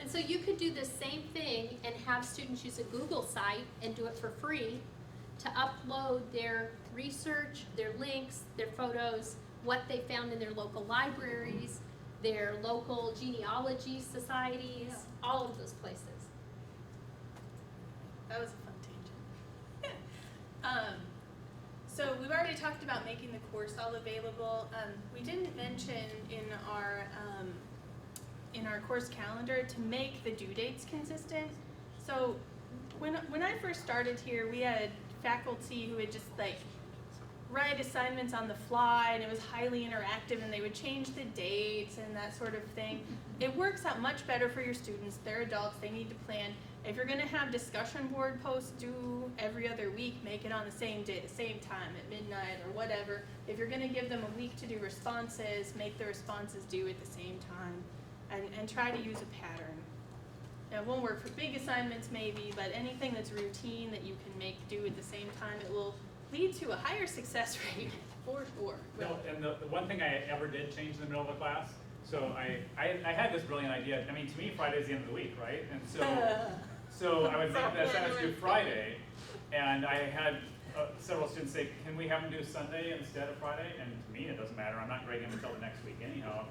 Speaker 1: And so you could do the same thing and have students use a Google site and do it for free to upload their research, their links, their photos, what they found in their local libraries, their local genealogy societies, all of those places.
Speaker 2: That was a fun tangent. So we've already talked about making the course all available. We didn't mention in our course calendar to make the due dates consistent. So when I first started here, we had faculty who would just write assignments on the fly, and it was highly interactive, and they would change the dates and that sort of thing. It works out much better for your students. They're adults, they need to plan. If you're gonna have discussion board posts due every other week, make it on the same day, the same time, at midnight or whatever. If you're gonna give them a week to do responses, make the responses due at the same time, and try to use a pattern. Now, it won't work for big assignments maybe, but anything that's routine that you can make due at the same time, it will lead to a higher success rate, for sure.
Speaker 3: No, and the one thing I ever did change in the middle of a class, so I had this brilliant idea. I mean, to me, Friday's the end of the week, right? And so I would make the assignments due Friday, and I had several students say, can we have them do Sunday instead of Friday? And to me, it doesn't matter. I'm not grading them until the next week anyhow.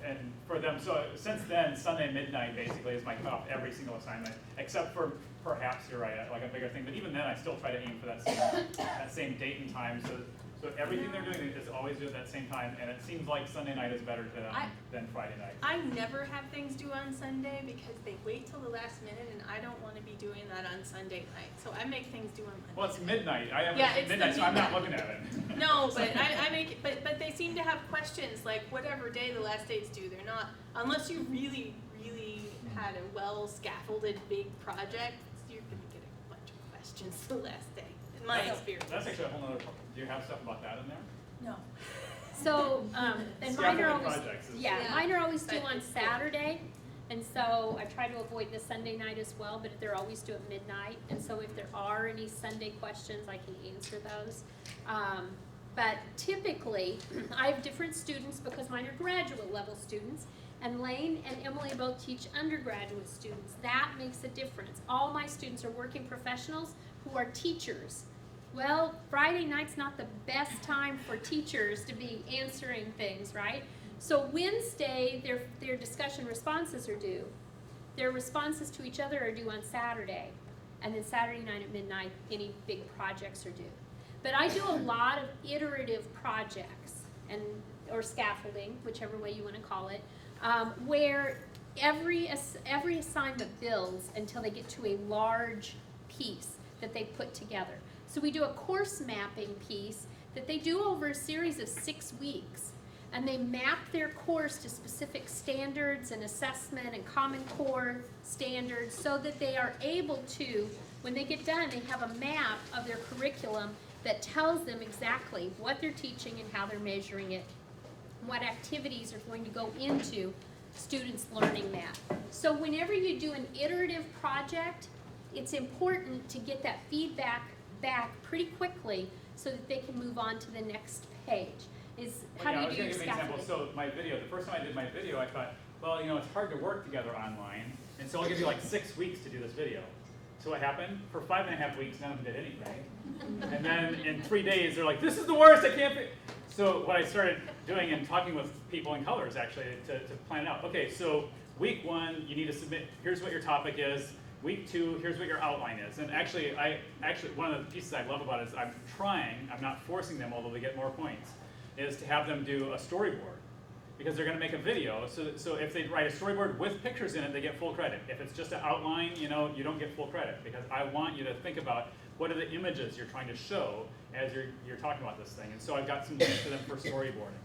Speaker 3: And for them, so since then, Sunday midnight basically is my cutoff every single assignment, except for perhaps, you're right, like a bigger thing, but even then I still try to aim for that same date and time, so everything they're doing is always due at that same time, and it seems like Sunday night is better to them than Friday night.
Speaker 2: I never have things due on Sunday because they wait till the last minute, and I don't want to be doing that on Sunday night, so I make things due on Monday.
Speaker 3: Well, it's midnight,
Speaker 2: it's
Speaker 3: midnight, so I'm not looking at it.
Speaker 2: No, but I make it, but they seem to have questions, like whatever day the last date's due, they're not, unless you really, really had a well scaffolded big project, you're gonna get a bunch of questions. questions the last day, in my experience.
Speaker 3: That's actually a whole nother, do you have stuff about that in there?
Speaker 2: No.
Speaker 1: So, and mine are
Speaker 3: Scaffolding
Speaker 1: always,
Speaker 3: projects is-
Speaker 1: yeah,
Speaker 2: Yeah.
Speaker 1: mine are always due
Speaker 2: But
Speaker 1: on
Speaker 2: it's good.
Speaker 1: Saturday. And so I try to avoid the Sunday night as well, but they're always due at midnight. And so if there are any Sunday questions, I can answer those. But typically, I have different students because mine are graduate level students. And Lane and Emily both teach undergraduate students. That makes a difference. All my students are working professionals who are teachers. Well, Friday night's not the best time for teachers to be answering things, right? So Wednesday, their discussion responses are due. Their responses to each other are due on Saturday. And then Saturday night at midnight, any big projects are due. But I do a lot of iterative projects, or scaffolding, whichever way you want to call it, where every assignment builds until they get to a large piece that they put together. So we do a course mapping piece that they do over a series of 6 weeks. And they map their course to specific standards and assessment and Common Core standards so that they are able to, when they get done, they have a map of their curriculum that tells them exactly what they're teaching and how they're measuring it, what activities are going to go into students learning that. So whenever you do an iterative project, it's important to get that feedback back pretty quickly so that they can move on to the next page. How do you do your
Speaker 3: I was going to give an example.
Speaker 1: scaffolding?
Speaker 3: So my video, the first time I did my video, I thought, well, you know, it's hard to work together online, and so I'll give you like 6 weeks to do this video. So what happened? For 5.5 weeks, none of them did anything. And then in 3 days, they're like, this is the worst, I can't. So what I started doing and talking with people in colors actually to plan it out. Okay, so week 1, you need to submit, here's what your topic is. Week 2, here's what your outline is. And actually, one of the pieces I love about it is I'm not forcing them, although they get more points, is to have them do a storyboard. Because they're going to make a video, so if they write a storyboard with pictures in it, they get full credit. If it's just an outline, you know, you don't get full credit, because I want you to think about what are the images you're trying to show as you're talking about this thing. And so I've got some links for them for storyboarding.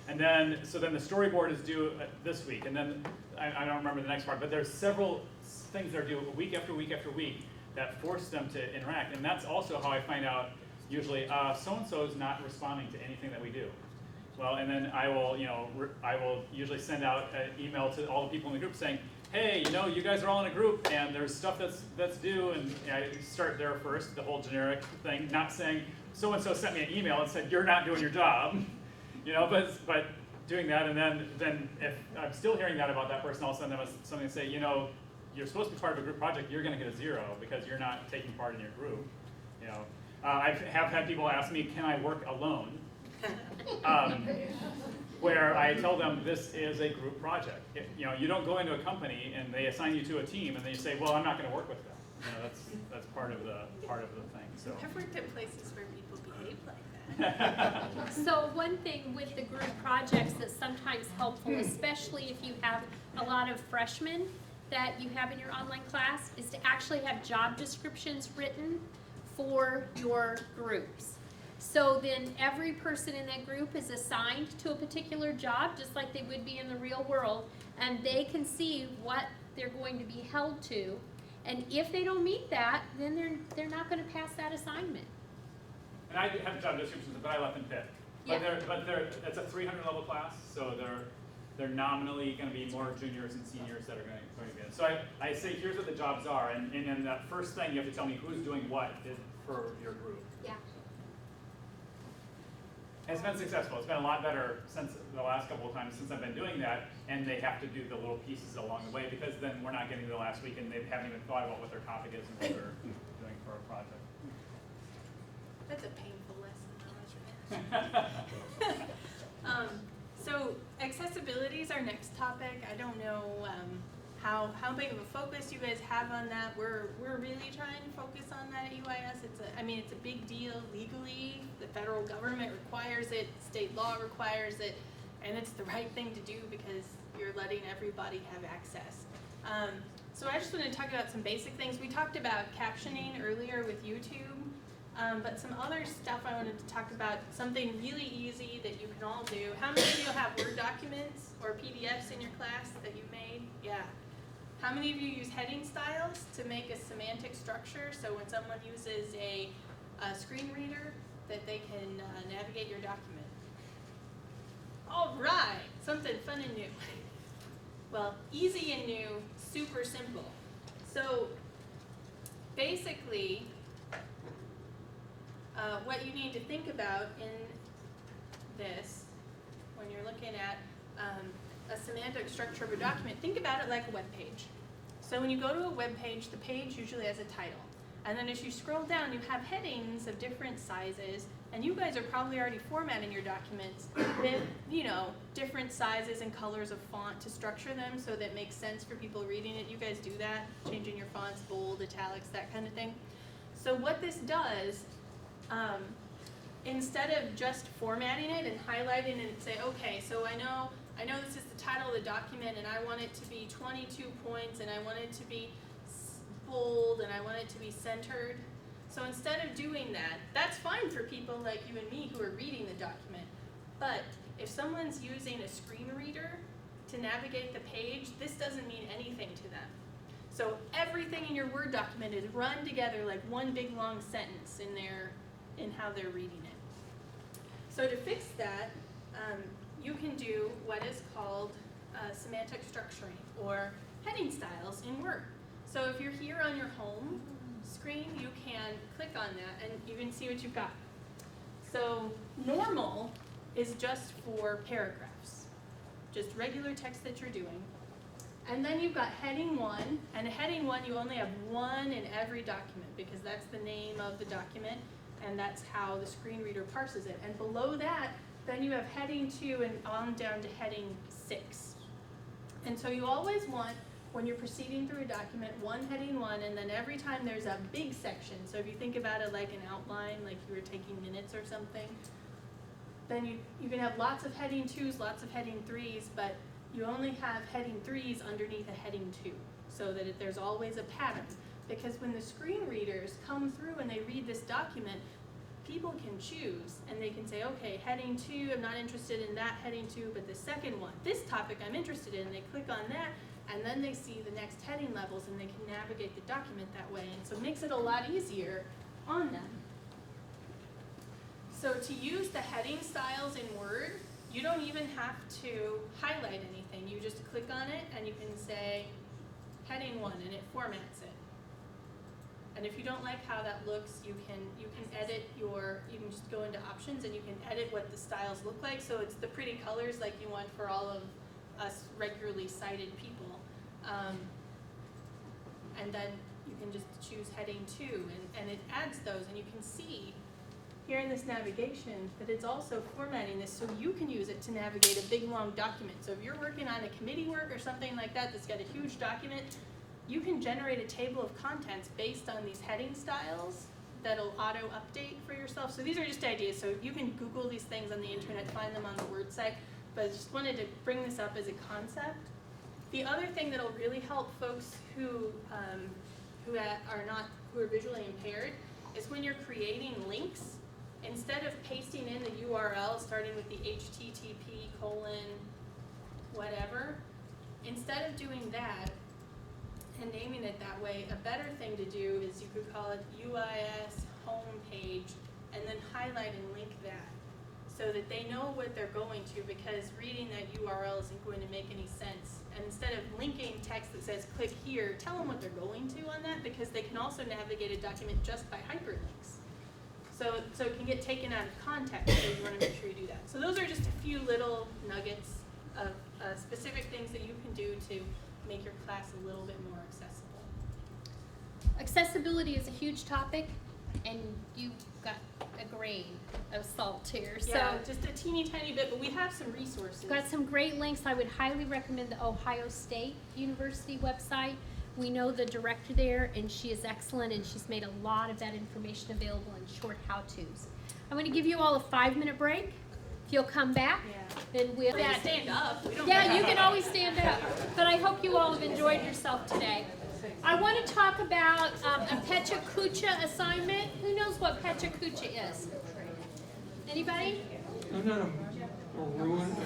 Speaker 3: And then, so then the storyboard is due this week, and then, I don't remember the next part, but there's several things that are due week after week after week that force them to interact. And that's also how I find out, usually, so-and-so is not responding to anything that we do. Well, and then I will usually send out an email to all the people in the group saying, hey, you know, you guys are all in a group and there's stuff that's due, and I start there first, the whole generic thing, not saying so-and-so sent me an email and said, you're not doing your job, you know, but doing that, and then if I'm still hearing that about that person, I'll send them something and say, you know, you're supposed to be part of a group project, you're gonna get a 0 because you're not taking part in your group, you know. I have had people ask me, can I work alone? Where I tell them this is a group project. You know, you don't go into a company and they assign you to a team and then you say, well, I'm not going to work with them. You know, that's part of the thing. So
Speaker 2: I've worked at places where people behave like that.
Speaker 1: So one thing with the group projects that's sometimes helpful, especially if you have a lot of freshmen that you have in your online class, is to actually have job descriptions written for your groups. So then every person in that group is assigned to a particular job, just like they would be in the real world, and they can see what they're going to be held to. And if they don't meet that, then they're not going to pass that assignment.
Speaker 3: And I have job descriptions, but I let them pick.
Speaker 1: Yeah.
Speaker 3: But it's a 300 level class, so they're nominally going to be more juniors and seniors that are going to be in. So I say, here's what the jobs are, and in that first thing, you have to tell me who's doing what for your group.
Speaker 1: Yeah.
Speaker 3: And it's been successful. It's been a lot better since the last couple of times since I've been doing that, and they have to do the little pieces along the way, because then we're not getting to the last week and they haven't even thought about what their topic is and what they're doing for a project.
Speaker 2: That's a painful lesson. So accessibility is our next topic. I don't know how big of a focus you guys have on that. We're really trying to focus on that at UIS. It's a big deal legally. The federal government requires it, state law requires it, and it's the right thing to do because you're letting everybody have access. So I just want to talk about some basic things. We talked about captioning earlier with YouTube. But some other stuff I wanted to talk about, something really easy that you can all do. How many of you have Word documents or PDFs in your class that you made? Yeah. How many of you use heading styles to make a semantic structure so when someone uses a screen reader that they can navigate your document? All right, something fun and new. Well, easy and new, super simple. So basically, what you need to think about in this, when you're looking at a semantic structure of a document, think about it like a web page. So when you go to a web page, the page usually has a title. And then as you scroll down, you have headings of different sizes, and you guys are probably already formatting your documents with, you know, different sizes and colors of font to structure them so that it makes sense for people reading it. You guys do that, changing your fonts, bold, italics, that kind of thing. So what this does, instead of just formatting it and highlighting it and say, okay, so I know this is the title of the document and I want it to be 22 points and I want it to be bold and I want it to be centered. So instead of doing that, that's fine for people like you and me who are reading the document. But if someone's using a screen reader to navigate the page, this doesn't mean anything to them. So everything in your Word document is run together like one big long sentence in how they're reading it. So to fix that, you can do what is called semantic structuring or heading styles in Word. So if you're here on your home screen, you can click on that and you can see what you've got. So normal is just for paragraphs, just regular text that you're doing. And then you've got heading 1, and a heading 1 you only have one in every document because that's the name of the document and that's how the screen reader parses it. And below that, then you have heading 2 and on down to heading 6. And so you always want, when you're proceeding through a document, one heading 1, and then every time there's a big section, so if you think about it like an outline, like you were taking minutes or something, then you can have lots of heading 2s, lots of heading 3s, but you only have heading 3s underneath a heading 2, so that there's always a pattern. Because when the screen readers come through and they read this document, people can choose and they can say, okay, heading 2, I'm not interested in that heading 2, but the second one, this topic I'm interested in, and they click on that, and then they see the next heading levels and they can navigate the document that way, and so it makes it a lot easier on them. So to use the heading styles in Word, you don't even have to highlight anything. You just click on it and you can say heading 1 and it formats it. And if you don't like how that looks, you can edit you can just go into options and you can edit what the styles look like. So it's the pretty colors like you want for all of us regularly sighted people. And then you can just choose heading 2 and it adds those, and you can see here in this navigation that it's also formatting this so you can use it to navigate a big long document. So if you're working on a committee work or something like that that's got a huge document, you can generate a table of contents based on these heading styles that'll auto-update for yourself. So these are just ideas. So you can Google these things on the internet, find them on the Word site, but I just wanted to bring this up as a concept. The other thing that'll really help folks who are visually impaired is when you're creating links, instead of pasting in the URL starting with the HTTP : whatever, instead of doing that and naming it that way, a better thing to do is you could call it UIS homepage and then highlight and link that so that they know what they're going to, because reading that URL isn't going to make any sense. And instead of linking text that says click here, tell them what they're going to on that, because they can also navigate a document just by hyperlinks. So it can get taken out of context, so you want to make sure you do that. So those are just a few little nuggets of specific things that you can do to make your class a little bit more accessible.
Speaker 1: Accessibility is a huge topic, and you got a grain of salt here.
Speaker 2: Yeah, just a teeny tiny bit, but we have some resources.
Speaker 1: Got some great links. I would highly recommend the Ohio State University website. We know the director there, and she is excellent, and she's made a lot of that information available in short how-tos. I'm going to give you all a 5-minute break. If you'll come back, then we'll
Speaker 2: stand up. We don't
Speaker 1: you can always stand up. But I hope you all have enjoyed yourself today. I want to talk about a Pecha Kucha assignment. Who knows what Pecha Kucha is? Anybody?
Speaker 12: I'm not a ruin and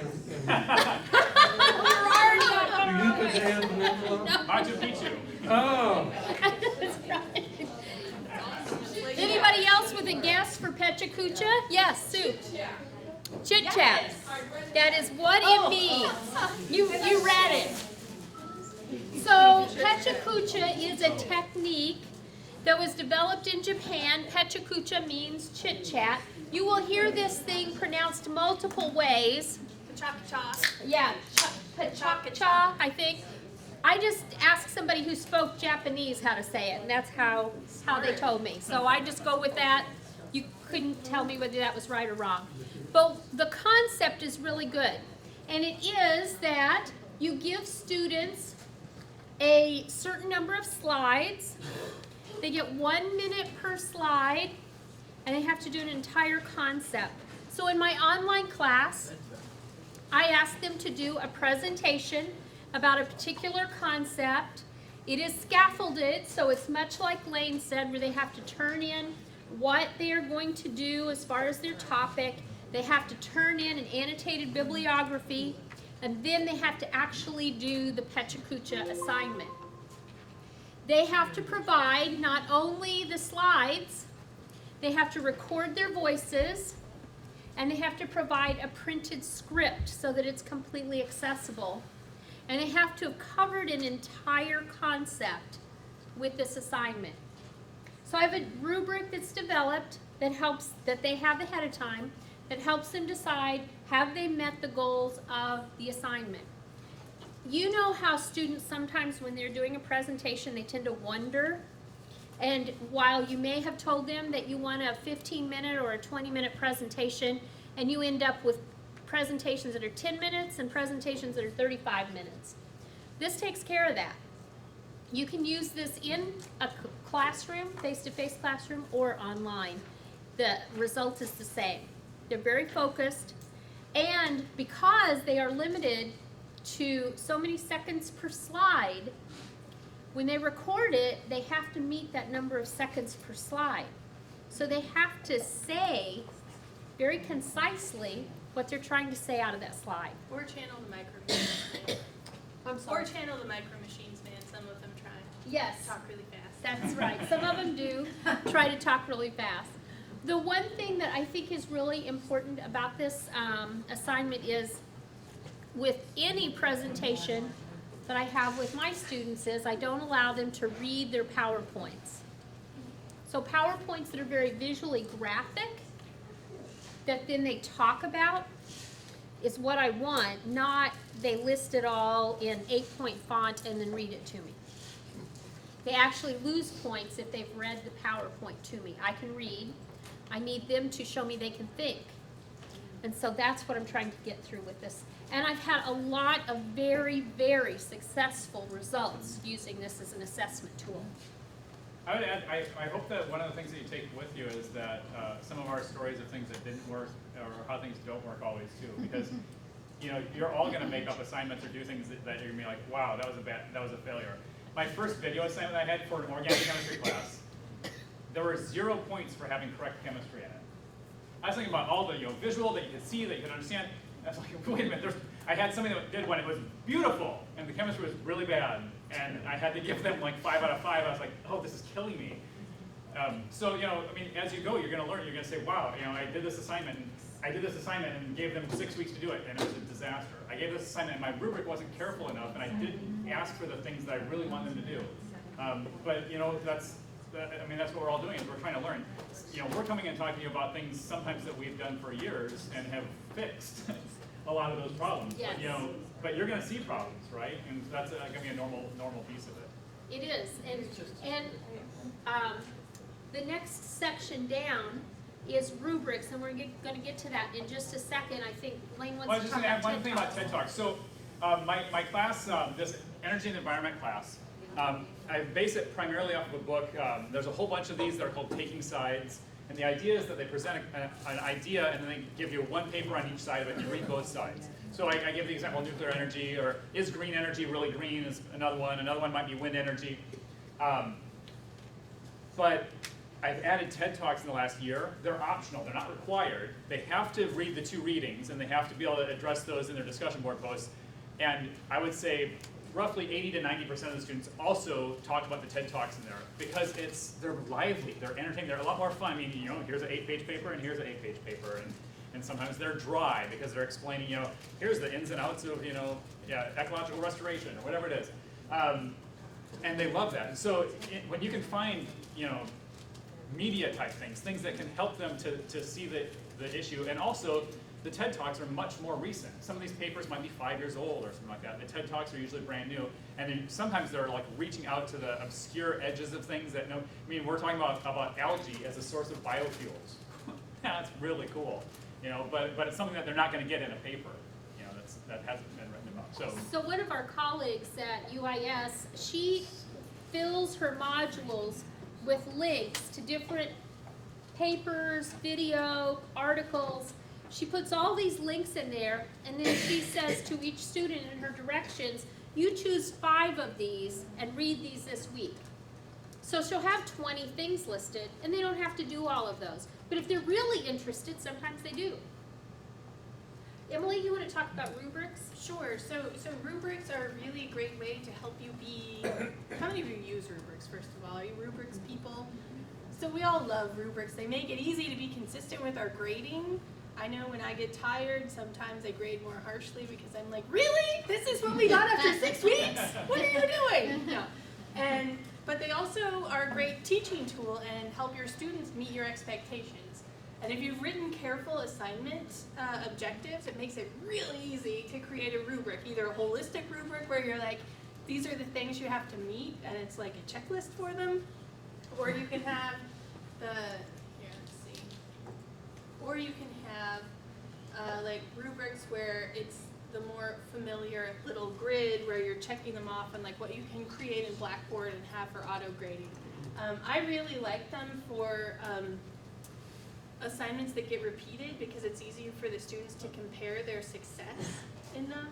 Speaker 1: We're already on.
Speaker 12: do you put the hand on the envelope?
Speaker 3: Machu Picchu.
Speaker 12: Oh.
Speaker 1: That's right. Anybody else with a guess for Pecha Kucha? Yes, Sue. Chit chat. That is what it means. You read it. So Pecha Kucha is a technique that was developed in Japan. Pecha Kucha means chit chat. You will hear this thing pronounced multiple ways.
Speaker 2: Cha-cha.
Speaker 1: Yeah, cha, I think. I just asked somebody who spoke Japanese how to say it, and that's how they told me. So I just go with that. You couldn't tell me whether that was right or wrong. But the concept is really good. And it is that you give students a certain number of slides. They get 1 minute per slide, and they have to do an entire concept. So in my online class, I ask them to do a presentation about a particular concept. It is scaffolded, so it's much like Lane said, where they have to turn in what they are going to do as far as their topic. They have to turn in an annotated bibliography, and then they have to actually do the Pecha Kucha assignment. They have to provide not only the slides, they have to record their voices, and they have to provide a printed script so that it's completely accessible. And they have to have covered an entire concept with this assignment. So I have a rubric that's developed that they have ahead of time that helps them decide, have they met the goals of the assignment. You know how students sometimes when they're doing a presentation, they tend to wonder. And while you may have told them that you want a 15-minute or a 20-minute presentation, and you end up with presentations that are 10 minutes and presentations that are 35 minutes. This takes care of that. You can use this in a classroom, face-to-face classroom, or online. The result is the same. They're very focused, and because they are limited to so many seconds per slide, when they record it, they have to meet that number of seconds per slide. So they have to say very concisely what they're trying to say out of that slide.
Speaker 2: Or channel the micro machines.
Speaker 1: I'm sorry.
Speaker 2: Or channel the micro machines, man. Some of them try.
Speaker 1: Yes.
Speaker 2: Talk really fast.
Speaker 1: That's right. Some of them do try to talk really fast. The one thing that I think is really important about this assignment is with any presentation that I have with my students is I don't allow them to read their PowerPoints. So PowerPoints that are very visually graphic, that then they talk about, is what I want, not they list it all in 8-point font and then read it to me. They actually lose points if they've read the PowerPoint to me. I can read. I need them to show me they can think. And so that's what I'm trying to get through with this. And I've had a lot of very, very successful results using this as an assessment tool.
Speaker 3: I would add, I hope that one of the things that you take with you is that some of our stories of things that didn't work or how things don't work always too, because you're all going to make up assignments or do things that you're going to be like, wow, that was a failure. My first video assignment I had for an organic chemistry class, there were 0 points for having correct chemistry in it. I was thinking about all the visual that you could see, that you could understand. I was like, wait a minute, I had something that did one, it was beautiful, and the chemistry was really bad. And I had to give them like 5 out of 5. I was like, oh, this is killing me. So, I mean, as you go, you're going to learn. You're going to say, wow, I did this assignment and gave them 6 weeks to do it, and it was a disaster. I gave this assignment, and my rubric wasn't careful enough, and I didn't ask for the things that I really want them to do. But, that's what we're all doing, is we're trying to learn. We're coming and talking to you about things sometimes that we've done for years and have fixed a lot of those problems.
Speaker 1: Yes.
Speaker 3: But you're going to see problems, right? And that's going to be a normal piece of it.
Speaker 1: It is, and the next section down is rubrics, and we're going to get to that in just a second. I think Lane wants to talk about TED Talks.
Speaker 3: I was just going to add one thing about TED Talks. So my class, this Energy and Environment class, I base it primarily off of a book. There's a whole bunch of these that are called Taking Sides. And the idea is that they present an idea and then they give you one paper on each side of it and you read both sides. So I give the example of nuclear energy, or is green energy really green is another one. Another one might be wind energy. But I've added TED Talks in the last year. They're optional, they're not required. They have to read the 2 readings and they have to be able to address those in their discussion board posts. And I would say roughly 80 to 90% of the students also talk about the TED Talks in there because they're lively, they're entertaining, they're a lot more fun. I mean, you know, here's an 8-page paper and here's an 8-page paper, and sometimes they're dry because they're explaining, you know, here's the ins and outs of, you know, ecological restoration or whatever it is. And they love that. And so when you can find, you know, media type things that can help them to see the issue, and also the TED Talks are much more recent. Some of these papers might be 5 years old or something like that. The TED Talks are usually brand new, and then sometimes they're like reaching out to the obscure edges of things that I mean, we're talking about algae as a source of biofuels. That's really cool, you know, but it's something that they're not going to get in a paper, you know, that hasn't been written about.
Speaker 1: So one of our colleagues at UIS, she fills her modules with links to different papers, video, articles. She puts all these links in there, and then she says to each student in her directions, you choose 5 of these and read these this week. So she'll have 20 things listed, and they don't have to do all of those. But if they're really interested, sometimes they do. Emily, you want to talk about rubrics?
Speaker 2: Sure. So rubrics are a really great way to help you be. How many of you use rubrics? First of all, are you rubrics people? So we all love rubrics. They make it easy to be consistent with our grading. I know when I get tired, sometimes I grade more harshly because I'm like, really? This is what we got after 6 weeks? What are you doing? No. But they also are a great teaching tool and help your students meet your expectations. And if you've written careful assignment objectives, it makes it really easy to create a rubric, either a holistic rubric where you're like, these are the things you have to meet, and it's like a checklist for them, or you can have or you can have like rubrics where it's the more familiar little grid where you're checking them off and like what you can create in Blackboard and have for auto grading. I really like them for assignments that get repeated because it's easier for the students to compare their success in them,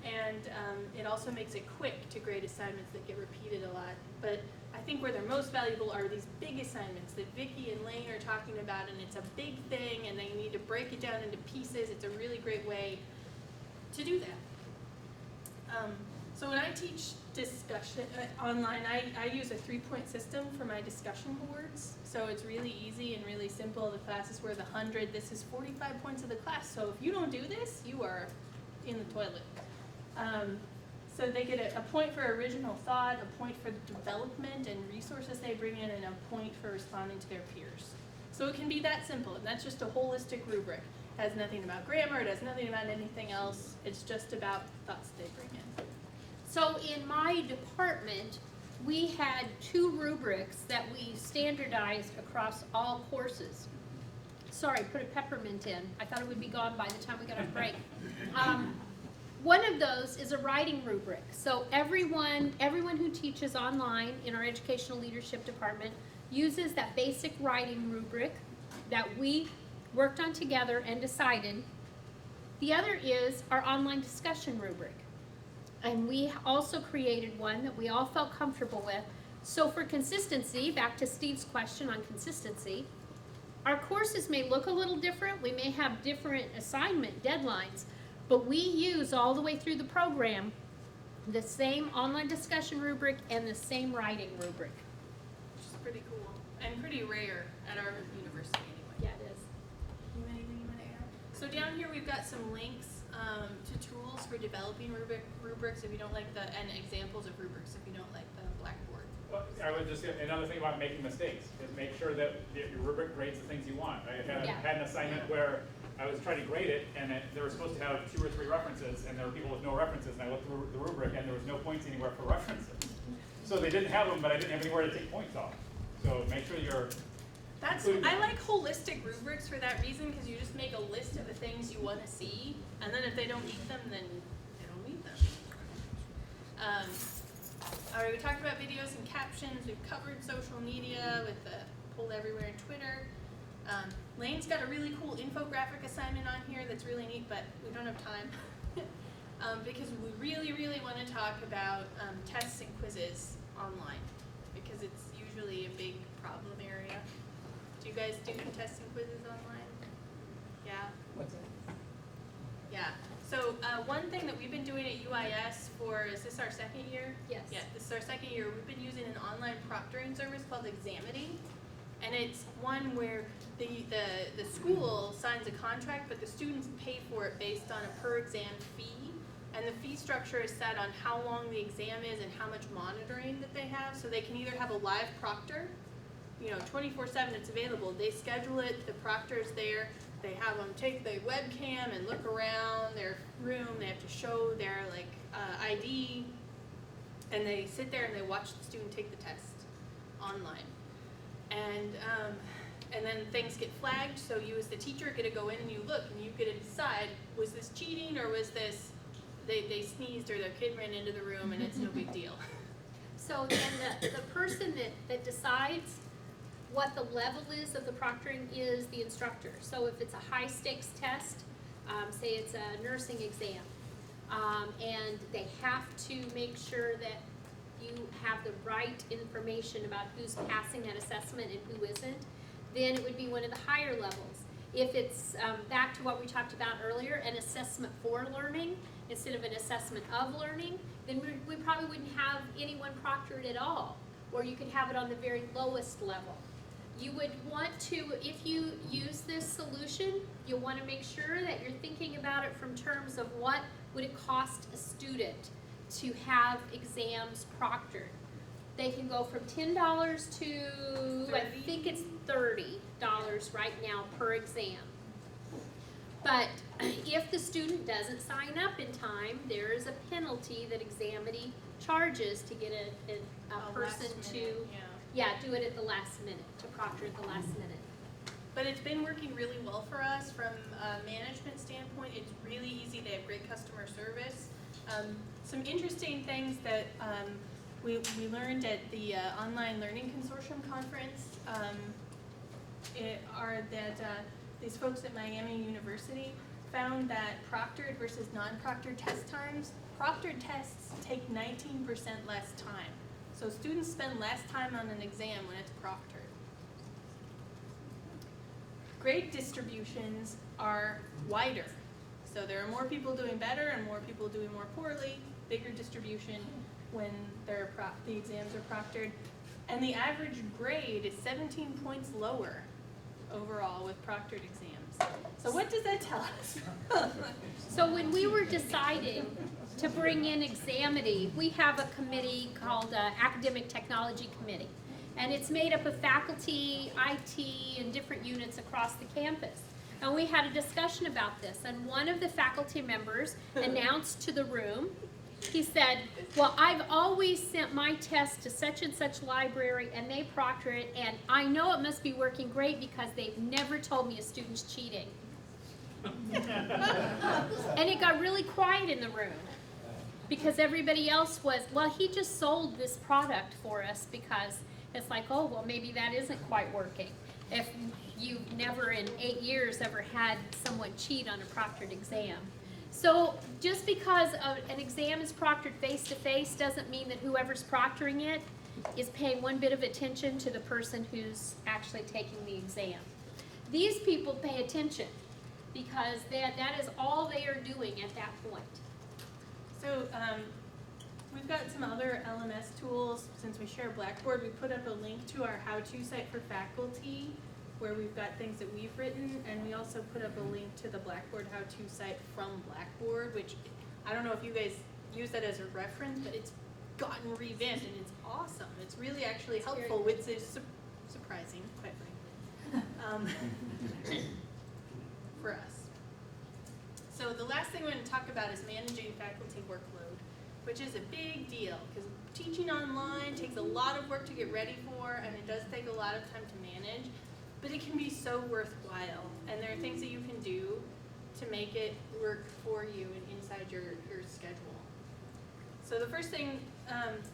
Speaker 2: and it also makes it quick to grade assignments that get repeated a lot. But I think where they're most valuable are these big assignments that Vicki and Lane are talking about, and it's a big thing and they need to break it down into pieces. It's a really great way to do that. So when I teach discussion online, I use a 3-point system for my discussion boards. So it's really easy and really simple. The class is worth 100. This is 45 points of the class. So if you don't do this, you are in the toilet. So they get a point for original thought, a point for the development and resources they bring in, and a point for responding to their peers. So it can be that simple, and that's just a holistic rubric. It has nothing about grammar, it has nothing about anything else. It's just about thoughts they bring in.
Speaker 1: So in my department, we had 2 rubrics that we standardized across all courses. Sorry, put a peppermint in. I thought it would be gone by the time we got on break. One of those is a writing rubric. So everyone who teaches online in our educational leadership department uses that basic writing rubric that we worked on together and decided. The other is our online discussion rubric. And we also created one that we all felt comfortable with. So for consistency, back to Steve's question on consistency, our courses may look a little different. We may have different assignment deadlines, but we use all the way through the program the same online discussion rubric and the same writing rubric.
Speaker 2: Which is pretty cool and pretty rare at our university anyway.
Speaker 1: Yeah, it is.
Speaker 2: Anything you want to add? So down here we've got some links to tools for developing rubrics if you don't like and examples of rubrics if you don't like the Blackboard.
Speaker 3: Well, I would just say another thing about making mistakes is make sure that your rubric grades the things you want. I had an assignment where I was trying to grade it, and they were supposed to have 2 or 3 references, and there were people with no references, and I looked through the rubric, and there was no points anywhere for references. So they didn't have them, but I didn't have anywhere to take points off. So make sure you're.
Speaker 2: I like holistic rubrics for that reason, because you just make a list of the things you want to see, and then if they don't meet them, then they don't meet them. All right, we talked about videos and captions. We've covered social media with the Pulled Everywhere and Twitter. Lane's got a really cool infographic assignment on here that's really neat, but we don't have time because we really, really want to talk about tests and quizzes online because it's usually a big problem area. Do you guys do tests and quizzes online? Yeah?
Speaker 12: What's that?
Speaker 2: Yeah, so one thing that we've been doing at UIS for, is this our second year?
Speaker 1: Yes.
Speaker 2: Yeah, this is our second year. We've been using an online proctoring service called Examity. And it's one where the school signs a contract, but the students pay for it based on a per exam fee. And the fee structure is set on how long the exam is and how much monitoring that they have. So they can either have a live proctor, 24/7 it's available. They schedule it, the proctor's there. They have them take the webcam and look around their room. They have to show their ID. And they sit there and they watch the student take the test online. And then things get flagged, so you as the teacher get to go in and you look and you get to decide, was this cheating or was this, they sneezed or their kid ran into the room and it's no big deal.
Speaker 1: So then the person that decides what the level is of the proctoring is the instructor. So if it's a high stakes test, say it's a nursing exam, and they have to make sure that you have the right information about who's passing that assessment and who isn't, then it would be one of the higher levels. If it's, back to what we talked about earlier, an assessment for learning instead of an assessment of learning, then we probably wouldn't have anyone proctored at all, or you could have it on the very lowest level. You would want to, if you use this solution, you'll want to make sure that you're thinking about it from terms of what would it cost a student to have exams proctored. They can go from $10 to, I think it's $30 right now per exam. But if the student doesn't sign up in time, there is a penalty that Examity charges to get a person to, do it at the last minute, to proctor at the last minute.
Speaker 2: But it's been working really well for us from a management standpoint. It's really easy. They have great customer service. Some interesting things that we learned at the Online Learning Consortium conference are that these folks at Miami University found that proctored versus non-proctored test times, proctored tests take 19% less time. So students spend less time on an exam when it's proctored. Grade distributions are wider. So there are more people doing better and more people doing more poorly, bigger distribution when the exams are proctored. And the average grade is 17 points lower overall with proctored exams. So what does that tell us?
Speaker 1: So when we were deciding to bring in Examity, we have a committee called Academic Technology Committee. And it's made up of faculty, IT, and different units across the campus. And we had a discussion about this, and one of the faculty members announced to the room, he said, well, I've always sent my test to such and such library and they proctor it, and I know it must be working great because they've never told me a student's cheating. And it got really quiet in the room because everybody else was, well, he just sold this product for us because it's like, oh, well, maybe that isn't quite working. If you've never in 8 years ever had someone cheat on a proctored exam. So just because an exam is proctored face-to-face doesn't mean that whoever's proctoring it is paying one bit of attention to the person who's actually taking the exam. These people pay attention because that is all they are doing at that point.
Speaker 2: So we've got some other LMS tools. Since we share Blackboard, we put up a link to our how-to site for faculty where we've got things that we've written, and we also put up a link to the Blackboard how-to site from Blackboard, which I don't know if you guys use that as a reference, but it's gotten revamped and it's awesome. It's really actually helpful, which is surprising, quite frankly, for us. So the last thing we're going to talk about is managing faculty workload, which is a big deal because teaching online takes a lot of work to get ready for, and it does take a lot of time to manage. But it can be so worthwhile, and there are things that you can do to make it work for you and inside your schedule. So the first thing,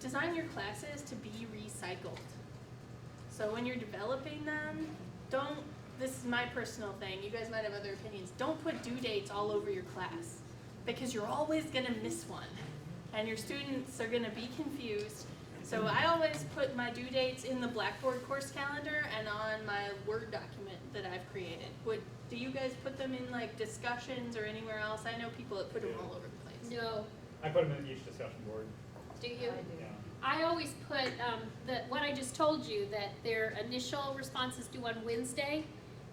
Speaker 2: design your classes to be recycled. So when you're developing them, this is my personal thing, you guys might have other opinions, don't put due dates all over your class because you're always going to miss one, and your students are going to be confused. So I always put my due dates in the Blackboard course calendar and on my Word document that I've created. Do you guys put them in like discussions or anywhere else? I know people that put them all over the place.
Speaker 1: No,
Speaker 3: I put them in each discussion board.
Speaker 1: do you?
Speaker 3: Yeah.
Speaker 1: I always put, what I just told you, that their initial response is due on Wednesday,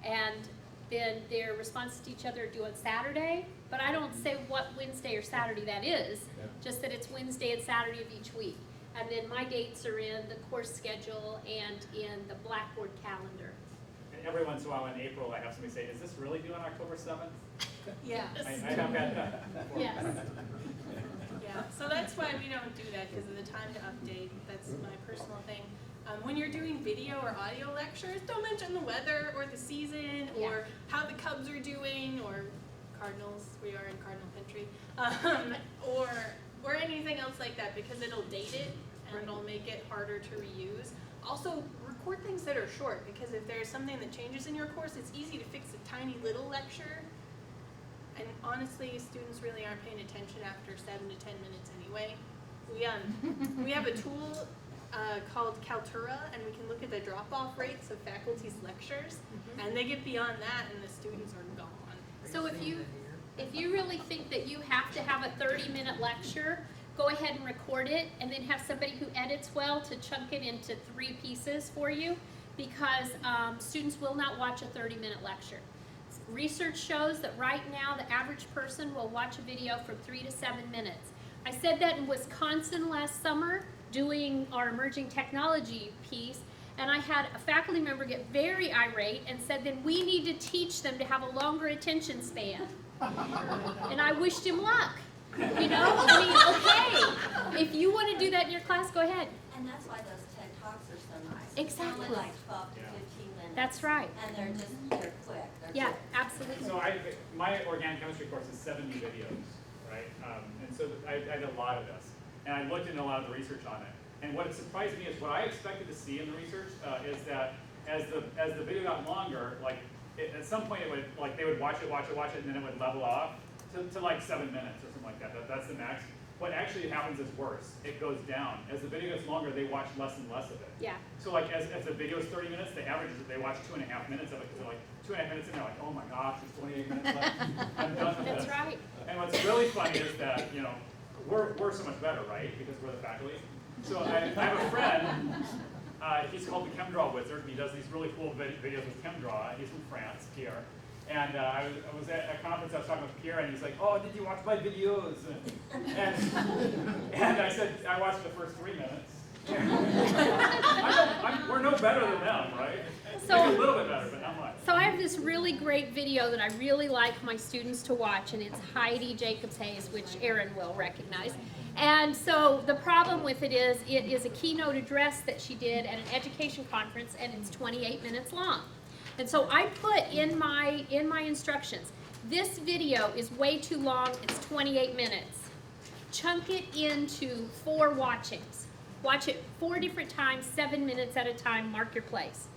Speaker 1: and then their responses to each other are due on Saturday, but I don't say what Wednesday or Saturday that is, just that it's Wednesday and Saturday of each week. And then my dates are in the course schedule and in the Blackboard calendar.
Speaker 3: And every once in a while in April, I have somebody say, is this really due on October 7th?
Speaker 2: Yeah.
Speaker 3: I have had that before.
Speaker 1: Yes.
Speaker 2: Yeah, so that's why we don't do that, because of the time to update. That's my personal thing. When you're doing video or audio lectures, don't mention the weather or the season or how the Cubs are doing or Cardinals. We are in Cardinal country, or anything else like that, because it'll date it and it'll make it harder to reuse. Also, record things that are short, because if there's something that changes in your course, it's easy to fix a tiny little lecture. And honestly, students really aren't paying attention after 7 to 10 minutes anyway. We have a tool called Kaltura, and we can look at the drop-off rates of faculty's lectures, and they get beyond that, and the students are gone.
Speaker 1: So if you really think that you have to have a 30-minute lecture, go ahead and record it, and then have somebody who edits well to chunk it into 3 pieces for you, because students will not watch a 30-minute lecture. Research shows that right now the average person will watch a video from 3 to 7 minutes. I said that in Wisconsin last summer doing our emerging technology piece, and I had a faculty member get very irate and said, then we need to teach them to have a longer attention span. And I wished him luck. You know, I mean, okay, if you want to do that in your class, go ahead.
Speaker 8: And that's why those TED Talks are so nice.
Speaker 1: Exactly.
Speaker 8: They're only like 12 to 15 minutes.
Speaker 1: That's right.
Speaker 8: And they're quick.
Speaker 1: Yeah, absolutely.
Speaker 3: So my organic chemistry course is 70 videos, right? And so I did a lot of this. And I looked into a lot of the research on it. And what surprised me is what I expected to see in the research is that as the video got longer, at some point it would, they would watch it, and then it would level off to like 7 minutes or something like that. That's the max. What actually happens is worse. It goes down. As the video gets longer, they watch less and less of it.
Speaker 1: Yeah.
Speaker 3: So as the video is 30 minutes, the average is that they watch 2.5 minutes of it, because they're like 2.5 minutes and they're like, oh my gosh, there's 28 minutes left. I'm done with
Speaker 1: That's
Speaker 3: this.
Speaker 1: right.
Speaker 3: And what's really funny is that, we're so much better, right? Because we're the faculty. So I have a friend, he's called the ChemDraw Wizard. He does these really cool videos with ChemDraw. He's from France, Pierre. And I was at a conference, I was talking with Pierre, and he's like, oh, did you watch my videos? And I said, I watched the first 3 minutes. We're no better than them, right?
Speaker 1: So,
Speaker 3: maybe a little bit better, but not much.
Speaker 1: So I have this really great video that I really like my students to watch, and it's Heidi Jacobs-Hayes, which Erin will recognize. And so the problem with it is a keynote address that she did at an education conference, and it's 28 minutes long. And so I put in my instructions, this video is way too long, it's 28 minutes. Chunk it into 4 watchings. Watch it 4 different times, 7 minutes at a time, mark your place.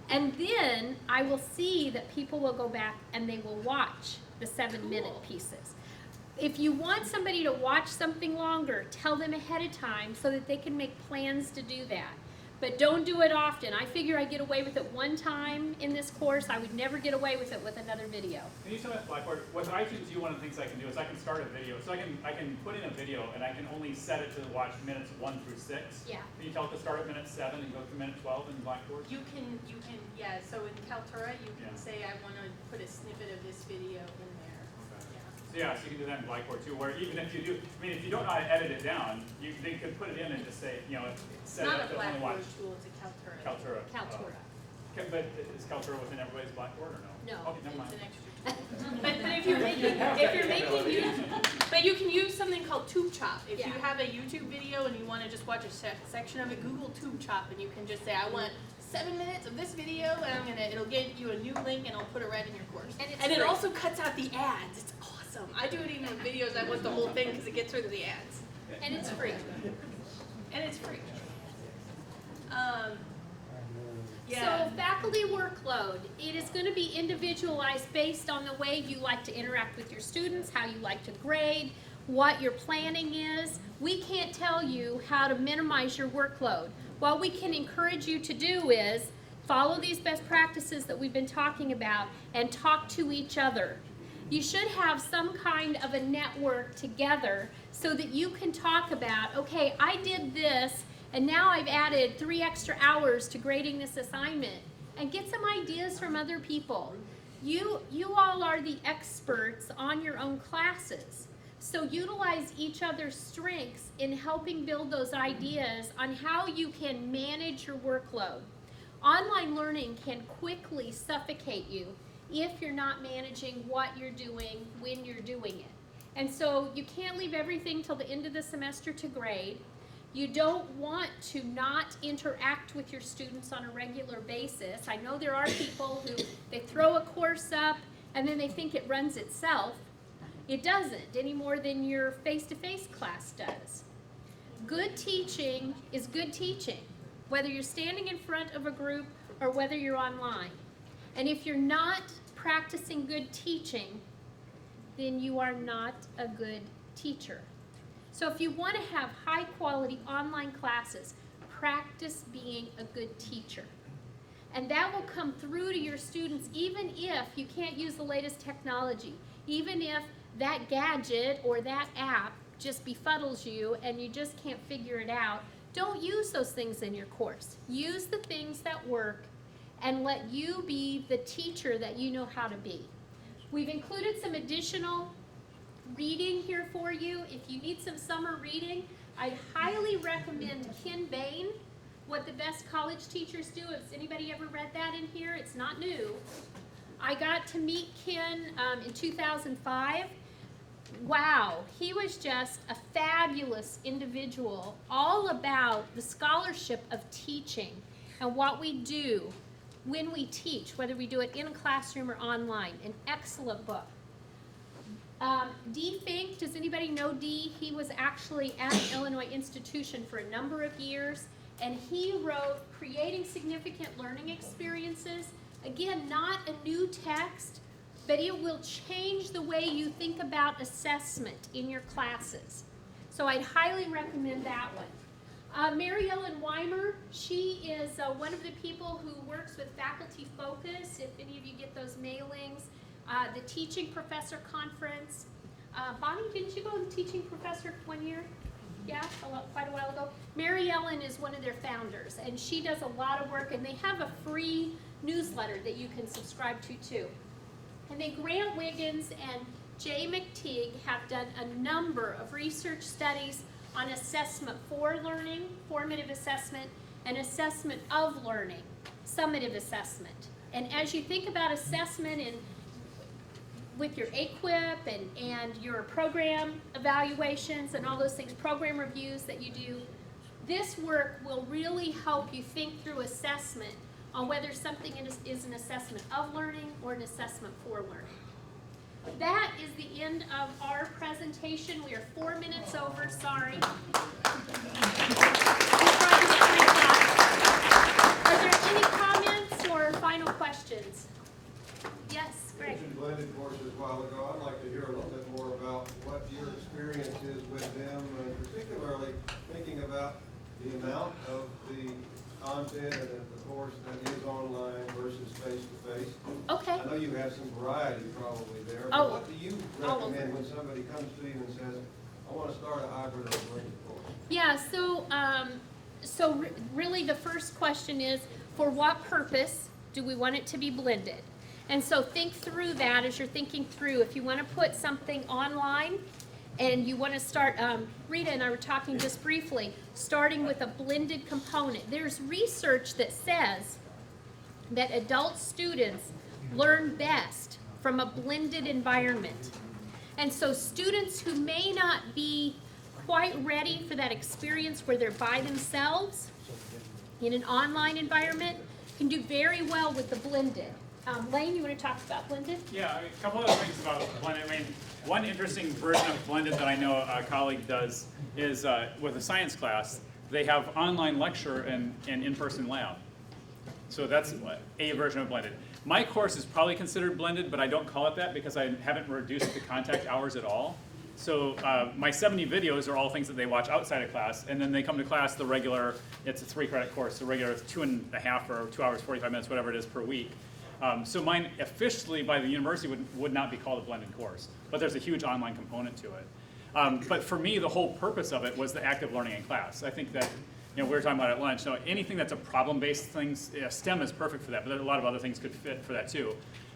Speaker 1: And then I will see that people will go back and they will watch the 7-minute pieces. If you want somebody to watch something longer, tell them ahead of time so that they can make plans to do that. But don't do it often. I figure I get away with it one time in this course. I would never get away with it with another video.
Speaker 3: Can you tell me Blackboard, with iTunes, one of the things I can do is I can start a video. So I can put in a video and I can only set it to watch minutes 1 through 6.
Speaker 1: Yeah.
Speaker 3: Can you tell it to start at minute 7 and go to minute 12 in Blackboard?
Speaker 2: You can, yeah, so in Kaltura, you can
Speaker 3: Yeah.
Speaker 2: say, I want to put a snippet of this video in there.
Speaker 3: Okay. So you can do that in Blackboard too, where even if you do, if you don't know how to edit it down, they could put it in and just say, set it
Speaker 2: Not
Speaker 3: up
Speaker 2: a
Speaker 3: to only watch
Speaker 2: Blackboard tool, it's a Kaltura.
Speaker 3: Kaltura.
Speaker 1: Kaltura.
Speaker 3: But is Kaltura within everybody's Blackboard or no?
Speaker 1: No.
Speaker 3: Okay, never mind.
Speaker 2: It's an extra tool. But if you're making YouTube, but you can use something called Tube Chop. If you
Speaker 1: Yeah.
Speaker 2: have a YouTube video and you want to just watch a section of it, Google Tube Chop, and you can just say, I want 7 minutes of this video, and it'll get you a new link, and I'll put it right in your course. And it
Speaker 1: free.
Speaker 2: also cuts out the ads. It's awesome. I do it even with videos. I want the whole thing because it gets rid of the ads.
Speaker 1: And it's free.
Speaker 2: And it's free.
Speaker 1: So faculty workload, it is going to be individualized based on the way you like to interact with your students, how you like to grade, what your planning is. We can't tell you how to minimize your workload. What we can encourage you to do is Follow these best practices that we've been talking about and talk to each other. You should have some kind of a network together so that you can talk about, okay, I did this and now I've added 3 extra hours to grading this assignment, and get some ideas from other people. You all are the experts on your own classes. So utilize each other's strengths in helping build those ideas on how you can manage your workload. Online learning can quickly suffocate you if you're not managing what you're doing when you're doing it. And so you can't leave everything till the end of the semester to grade. You don't want to not interact with your students on a regular basis. I know there are people who, they throw a course up and then they think it runs itself. It doesn't, any more than your face-to-face class does. Good teaching is good teaching, whether you're standing in front of a group or whether you're online. And if you're not practicing good teaching, then you are not a good teacher. So if you want to have high-quality online classes, practice being a good teacher. And that will come through to your students even if you can't use the latest technology, even if that gadget or that app just befuddles you and you just can't figure it out. Don't use those things in your course. Use the things that work and let you be the teacher that you know how to be. We've included some additional reading here for you. If you need some summer reading, I highly recommend Ken Bain, What the Best College Teachers Do. Has anybody ever read that in here? It's not new. I got to meet Ken in 2005. Wow, he was just a fabulous individual, all about the scholarship of teaching and what we do when we teach, whether we do it in a classroom or online. An excellent book. Dee Fink, does anybody know Dee? He was actually at an Illinois institution for a number of years, and he wrote Creating Significant Learning Experiences. Again, not a new text, but it will change the way you think about assessment in your classes. So I'd highly recommend that one. Mary Ellen Weimer, she is one of the people who works with Faculty Focus, if any of you get those mailings. The Teaching Professor Conference. Bonnie, didn't you go to the Teaching Professor one year? Yeah, quite a while ago. Mary Ellen is one of their founders, and she does a lot of work, and they have a free newsletter that you can subscribe to too. And then Grant Wiggins and Jay McTeague have done a number of research studies on assessment for learning, formative assessment, and assessment of learning, summative assessment. And as you think about assessment and with your AQUIP and your program evaluations and all those things, program reviews that you do, this work will really help you think through assessment on whether something is an assessment of learning or an assessment for learning. That is the end of our presentation. We are 4 minutes over, sorry. Are there any comments or final questions? Yes, Greg.
Speaker 7: You mentioned blended courses a while ago. I'd like to hear a little bit more about what your experience is with them, and particularly thinking about the amount of the content and the course that is online versus face-to-face.
Speaker 1: Okay.
Speaker 7: I know you have some variety probably there.
Speaker 1: Oh.
Speaker 7: But what do you recommend when somebody comes to you and says, I want to start a hybrid or a blended course?
Speaker 1: Yeah, so really the first question is, for what purpose do we want it to be blended? And so think through that as you're thinking through. If you want to put something online and you want to start, Rita and I were talking just briefly, starting with a blended component. There's research that says that adult students learn best from a blended environment. And so students who may not be quite ready for that experience where they're by themselves in an online environment can do very well with the blended. Lane, you want to talk about blended?
Speaker 3: Yeah, I mean, a couple other things about blended. I mean, one interesting version of blended that I know a colleague does is with a science class, they have online lecture and in-person lab. So that's a version of blended. My course is probably considered blended, but I don't call it that because I haven't reduced the contact hours at all. So my 70 videos are all things that they watch outside of class, and then they come to class the regular, it's a 3-credit course, the regular 2.5 or 2 hours, 45 minutes, whatever it is per week. So mine officially by the university would not be called a blended course, but there's a huge online component to it. But for me, the whole purpose of it was the active learning in class. I think that, we were talking about at lunch, so anything that's a problem-based things, STEM is perfect for that, but a lot of other things could fit for that too,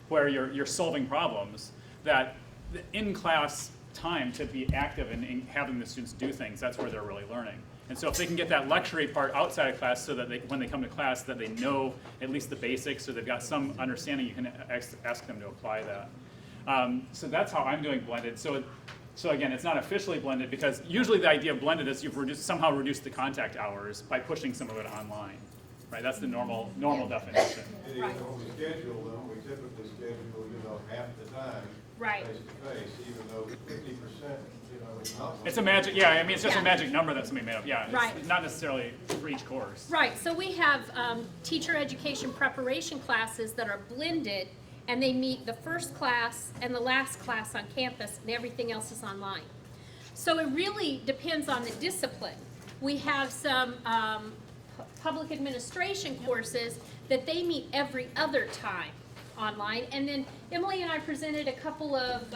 Speaker 3: where you're solving problems, that the in-class time to be active and having the students do things, that's where they're really learning. And so if they can get that lecture part outside of class so that when they come to class that they know at least the basics or they've got some understanding, you can ask them to apply that. So that's how I'm doing blended. So again, it's not officially blended because usually the idea of blended is you've somehow reduced the contact hours by pushing some of it online. Right, that's the normal definition.
Speaker 7: And when we schedule them, we typically schedule, half the time.
Speaker 1: Right.
Speaker 7: Face to face, even though 50%, is not.
Speaker 3: It's a magic, yeah, I mean, it's just
Speaker 1: Yeah.
Speaker 3: a magic number that somebody made up, yeah.
Speaker 1: Right.
Speaker 3: It's not necessarily for each course.
Speaker 1: Right, so we have teacher education preparation classes that are blended, and they meet the first class and the last class on campus, and everything else is online. So it really depends on the discipline. We have some public administration courses that they meet every other time online, and then Emily and I presented a couple of,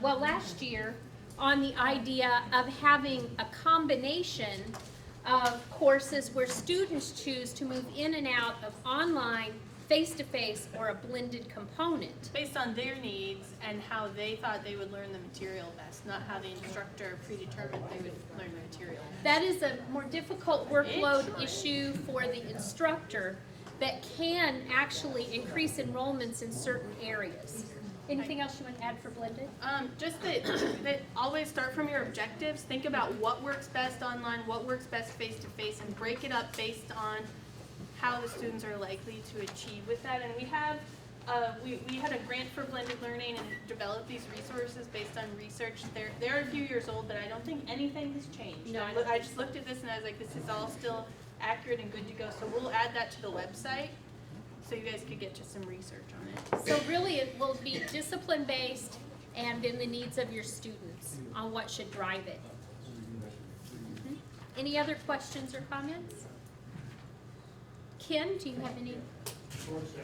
Speaker 1: last year, on the idea of having a combination of courses where students choose to move in and out of online, face-to-face, or a blended component.
Speaker 2: Based on their needs and how they thought they would learn the material best, not how the instructor predetermined they would learn the material.
Speaker 1: That is a more difficult workload issue for the instructor that can actually increase enrollments in certain areas. Anything else you want to add for blended?
Speaker 2: Just that always start from your objectives. Think about what works best online, what works best face-to-face, and break it up based on how the students are likely to achieve with that. And we have, we had a grant for blended learning and developed these resources based on research. They're a few years old, but I don't think anything has changed.
Speaker 1: No,
Speaker 2: I just looked at this and I was like, this is all still accurate and good to go. So we'll add that to the website so you guys could get to some research on it.
Speaker 1: So really it will be discipline-based and then the needs of your students on what should drive it. Mhm. Any other questions or comments? Ken, do you have any?